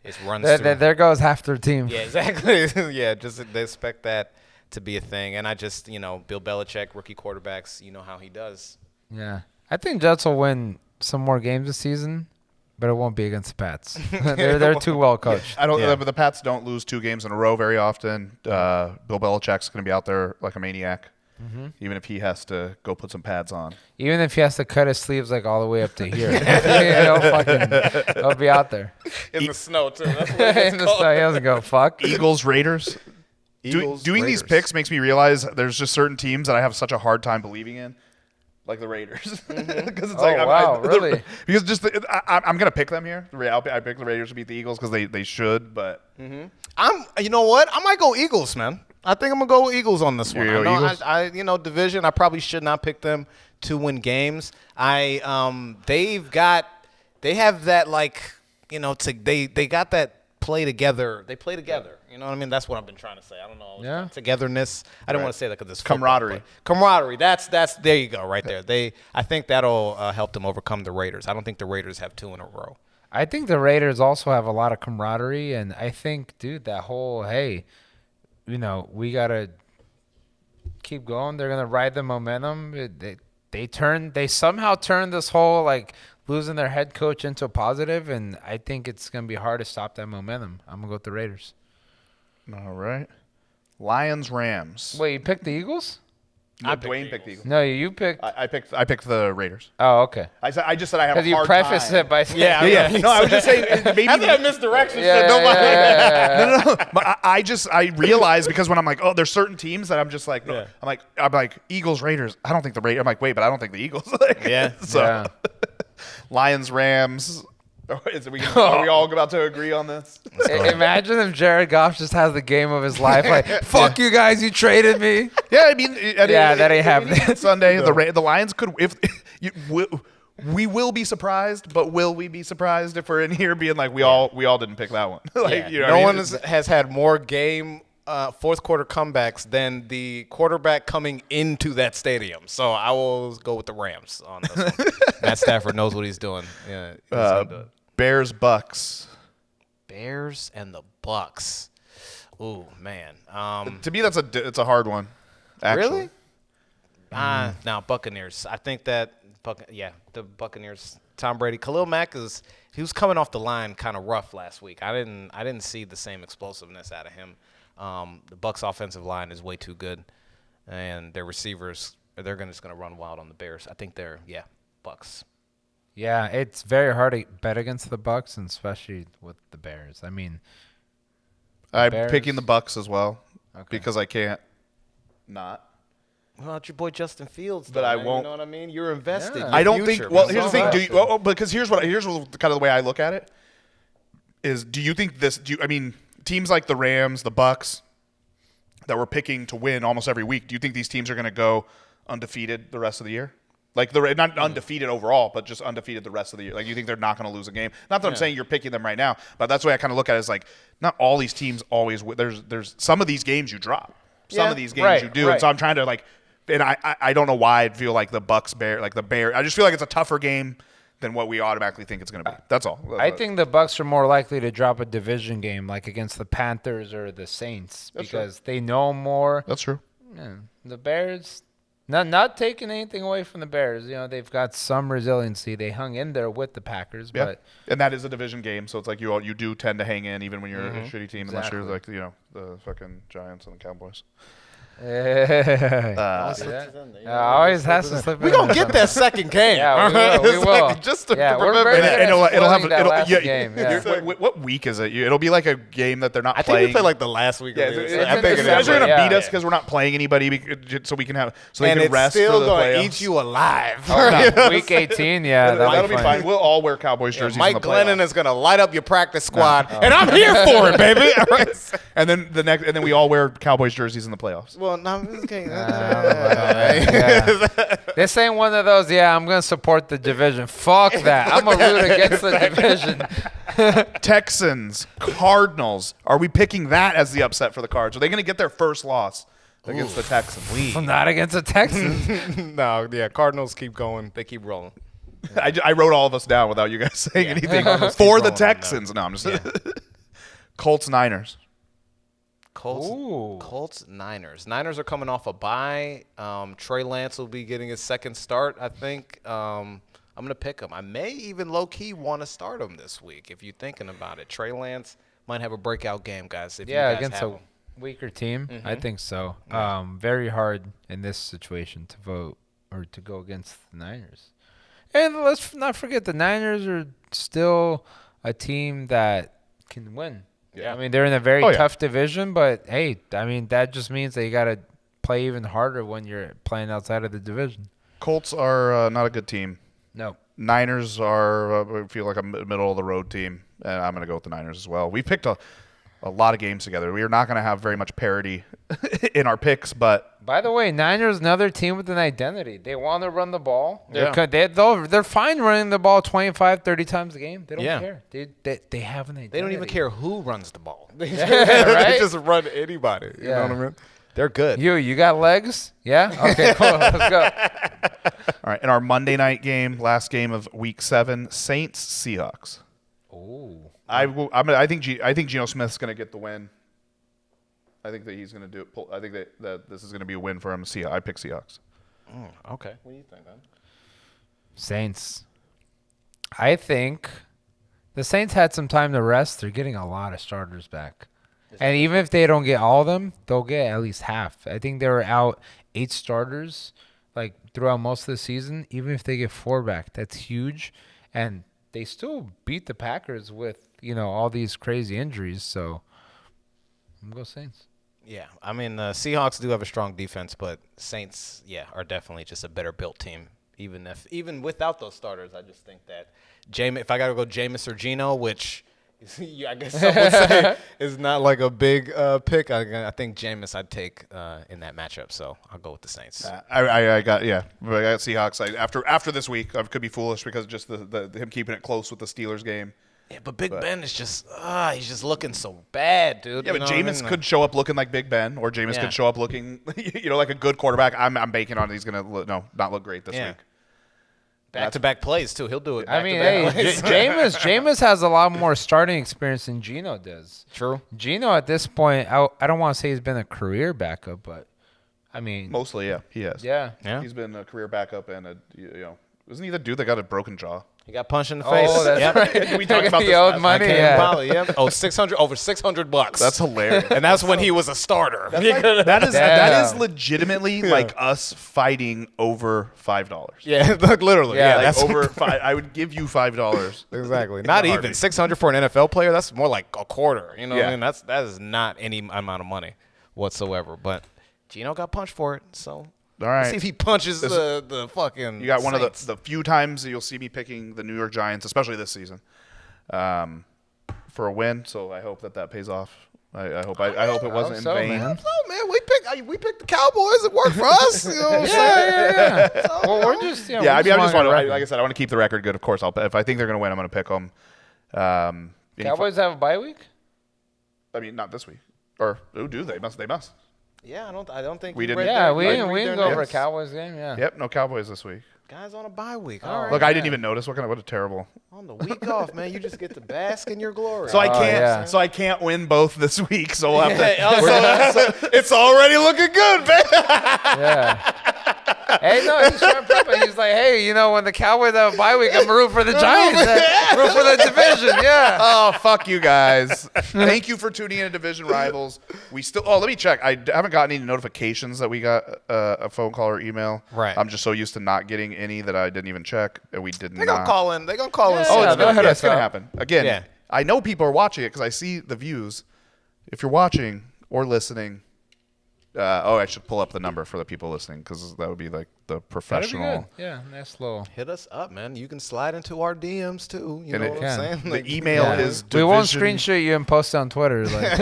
It runs through. There goes half their team. Yeah, exactly. Yeah, just they expect that to be a thing, and I just Bill Belichick, rookie quarterbacks, you know how he does. Yeah. I think Jets will win some more games this season, but it won't be against the Pats. they're too well coached. I don't. But the Pats don't lose 2 games in a row very often. Bill Belichick's going to be out there like a maniac, even if he has to go put some pads on. Even if he has to cut his sleeves like all the way up to here, he'll be out there In the snow too. That's what in the snow. He doesn't go fuck. Eagles, Raiders. Doing these picks makes me realize there's just certain teams that I have such a hard time believing in, like the Raiders. Because it's really? Because I'm gonna pick them here. I pick the Raiders to beat the Eagles because they should, but You know what? I might go Eagles, man. I think I'm gonna go Eagles on this one. You go Eagles? Division. I probably should not pick them to win games. They have that they got that play together. They play together. You know what I mean? That's what I've been trying to say. I don't know. Yeah. Togetherness. I don't want to say that because it's Camaraderie. Camaraderie. That's there you go right there. I think that'll help them overcome the Raiders. I don't think the Raiders have 2 in a row. I think the Raiders also have a lot of camaraderie, and I think, dude, that whole we gotta keep going. They're gonna ride the momentum. They somehow turned this whole losing their head coach into a positive, and I think it's gonna be hard to stop that momentum. I'm gonna go with the Raiders. all right. Lions, Rams. Wait, you picked the Eagles? Dwayne picked the Eagles. No, you picked. I picked the Raiders. Oh, okay. I just said I have a Because you hard prefaced time. it by saying, Yeah. No, I was just saying maybe That misdirection Yeah, shit. Nobody. yeah. No. But I realize because when I'm like, oh, there's certain teams that I'm just like, no. I'm like Eagles, Raiders. I don't think the Raiders. I'm like, wait, but I don't think the Eagles. Yeah. So Yeah. Lions, Rams. Are we all about to agree on this? Imagine if Jared Goff just has the game of his life. Like, fuck you guys, you traded me. Yeah, I mean, that ain't happening. Sunday, the Lions could we will be surprised, but will we be surprised if we're in here being like we all didn't pick that one? No one has had more game fourth quarter comebacks than the quarterback coming into that stadium. So I will go with the Rams on this one. Matt Stafford knows what he's doing. Yeah, he's gonna do it. Bears, Bucks. Bears and the Bucks. Ooh, man. To me, it's a hard one. Actually. Really? Now Buccaneers. I think that the Buccaneers. Tom Brady, Khalil Mack he was coming off the line kind of rough last week. I didn't see the same explosiveness out of him. The Bucs offensive line is way too good, and their receivers they're just gonna run wild on the Bears. I think they're Bucs. Yeah, it's very hard to bet against the Bucs, and especially with the Bears. I mean, I'm picking the Bucs as well because I can't not. Well, it's your boy Justin Fields, but I won't. You know what I mean? You're invested. Yeah. I don't think. Well, here's the thing. Because here's kind of the way I look at it is: do you think this? I mean, teams like the Rams, the Bucs, that we're picking to win almost every week. Do you think these teams are going to go undefeated the rest of the year? Like not undefeated overall, but just undefeated the rest of the year. Like you think they're not going to lose a game? Not that I'm saying you're picking them right now, but that's the way I kind of look at it. Is like not all these teams always. There's some of these games you drop. Some of these games you do, and so I'm trying to like. And I don't know why I feel like the Bear. I just feel like it's a tougher game than what we automatically think it's going to be. That's all. I think the Bucs are more likely to drop a division game, like against the Panthers or the Saints, because they know more. That's true. Yeah. The Bears, not taking anything away from the Bears. You know, they've got some resiliency. They hung in there with the Packers, but and that is a division game, so it's like you do tend to hang in even when you're a shitty team, unless you're like the fucking Giants and the Cowboys. Always has to slip in. We're going to get that second game. Yeah, we will. Like, just to remember What week is it? It'll be like a game that they're not playing. I think we play like the last week. I think you guys are going to beat us because we're not playing anybody so we can have they can rest for the playoffs. And it's still going to eat you alive. Week 18, that'll be fine. We'll all wear Cowboys jerseys in the playoffs. Mike Glennon is going to light up your practice squad, and I'm here for it, baby. And then we all wear Cowboys jerseys in the playoffs. Well, no, this game. This ain't one of those. Yeah, I'm gonna support the division. Fuck that. I'm gonna root against the division. Texans, Cardinals. Are we picking that as the upset for the Cards? Are they gonna get their first loss against the Texans? Not against the Texans. No, Cardinals keep going. They keep rolling. I wrote all of us down without you guys saying anything for the Texans. No, I'm just Colts, Niners. Colts, Niners. Niners are coming off a bye. Trey Lance will be getting his second start, I think. I'm going to pick him. I may even low-key want to start him this week if you're thinking about it. Trey Lance might have a breakout game, guys. If you guys against have a him. weaker team. I think so. Very hard in this situation to vote or to go against the Niners. And let's not forget the Niners are still a team that can win. Yeah, I mean, they're in a very tough division, but, hey, I mean, that just means that you got to play even harder when you're playing outside of the division. Colts are not a good team. No. Niners are feel like a middle-of-the-road team, and I'm going to go with the Niners as well. We picked a lot of games together. We are not going to have very much parity in our picks, but by the way, Niners another team with an identity. They want to run the ball. They're fine running the ball 25, 30 times a game. They don't care. They have an identity. They don't even care who runs the ball. They right? just run anybody. You know what I mean? They're good. You got legs? Yeah? Okay, cool. Let's go. All right, in our Monday night game, last game of Week 7, Saints Seahawks. Ooh. I think Geno Smith's going to get the win. I think that he's going to do it. I think that this is going to be a win for him. I pick Seahawks. Okay. What do you think, man? Saints. I think the Saints had some time to rest. They're getting a lot of starters back. And even if they don't get all of them, they'll get at least half. I think they were out 8 starters like throughout most of the season. Even if they get 4 back, that's huge. And they still beat the Packers with, all these crazy injuries. So I'm going to go Saints. Yeah, I mean, the Seahawks do have a strong defense, but Saints, are definitely just a better built team. Even without those starters, I just think that if I got to go Jameis or Geno, which I guess some would say is not like a big pick, I think Jameis I'd take in that matchup. So I'll go with the Saints. I got Seahawks. After this week, I could be foolish because just the him keeping it close with the Steelers game. Yeah, but Big Ben is just he's just looking so bad, dude. Yeah, but Jameis could show up looking like Big Ben, or Jameis could show up looking, like a good quarterback. I'm banking on he's gonna not look great this week. Back-to-back plays too. He'll do it. I mean, back-to-back hey, plays. Jameis has a lot more starting experience than Geno does. True. Geno at this point, I don't want to say he's been a career backup, but I mean, Mostly, yeah, he has. yeah. He's been a career backup and wasn't he the dude that got a broken jaw? He got punched in the face. Oh, that's Yep. right. We talked about He this owed last money. Cam Yeah. Polley, yep. Oh, over $600. That's hilarious. and that's when he was a starter. That is legitimately like us fighting over $5. yeah, like literally. Yeah, Yeah, Like that's over $5. I would give you $5. exactly. Not a even heartbeat. 600 for an NFL player. That's more like a quarter. You know what I Yeah. mean? That is not any amount of money whatsoever. But Geno got punched for it, so. All right. Let's see if he punches the fucking. You got one Saints. of the few times that you'll see me picking the New York Giants, especially this season, for a win. So I hope that pays off. I hope it wasn't in so, vain. man. Oh man, we picked the Cowboys. It worked for us. You know what I'm saying? Yeah. Well, we're just Yeah, I mean, I just want to, like like I said, I want to keep the record good. Of course, if I think they're going to win, I'm going to pick them. Cowboys have a bye week. I mean, not this week. Or do they? They must. Yeah, I don't think We you didn't- read Yeah, their- we you didn't read their go over a notes. Cowboys game. Yeah. Yep, no Cowboys this week. Guys on a bye week. Oh. All right. Look, I yeah. didn't even notice. What a terrible. On the week off, man, you just get to bask in your glory. So I Oh, can't. yeah. So I can't win both this week. So we'll have to. Hey, so it's already looking good, man. Yeah. Hey, no, he's trying to prep it. He's like, hey, when the Cowboys have a bye week, I'm root for the Giants. Root for the division. Yeah. Oh, fuck you guys. Thank you for tuning in to Division Rivals. We still. Oh, let me check. I haven't gotten any notifications that we got a phone call or email. Right. I'm just so used to not getting any that I didn't even check. And we did They're not. gonna call in. They're gonna call in. Yeah, soon. Oh, yeah, it's they'll gonna, hit yeah, us it's gonna up. happen. Again, Yeah. I know people are watching it because I see the views. If you're watching or listening, I should pull up the number for the people listening because that would be like the That'd be professional. good. Yeah, nice little. Hit us up, man. You can slide into our DMs too. You And know it- what I'm Yeah. saying? The Like, email Yeah. is We won't division- screenshot you and post on Twitter. Like,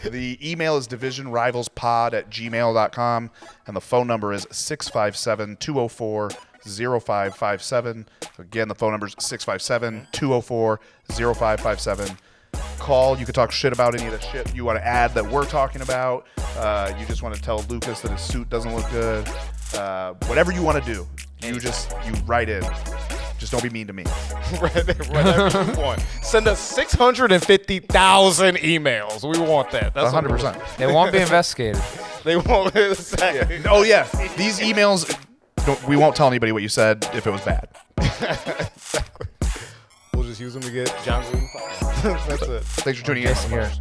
The email is divisionrivalspod@gmail.com, and the phone number is 657-204-0557. Again, the phone number is 657-204-0557. Call. You can talk shit about any of the shit you want to add that we're talking about. You just want to tell Lucas that his suit doesn't look good. Whatever you want to do, you write in. Just don't be mean to me. whatever you want. Send us 650,000 emails. We want that. That's 100%. it won't be investigated. They won't. Exactly. Oh, yeah. These emails, we won't tell anybody what you said if it was bad. We'll just use them to get John Gruden fired. That's it. Thanks for tuning in. Jason Garrett.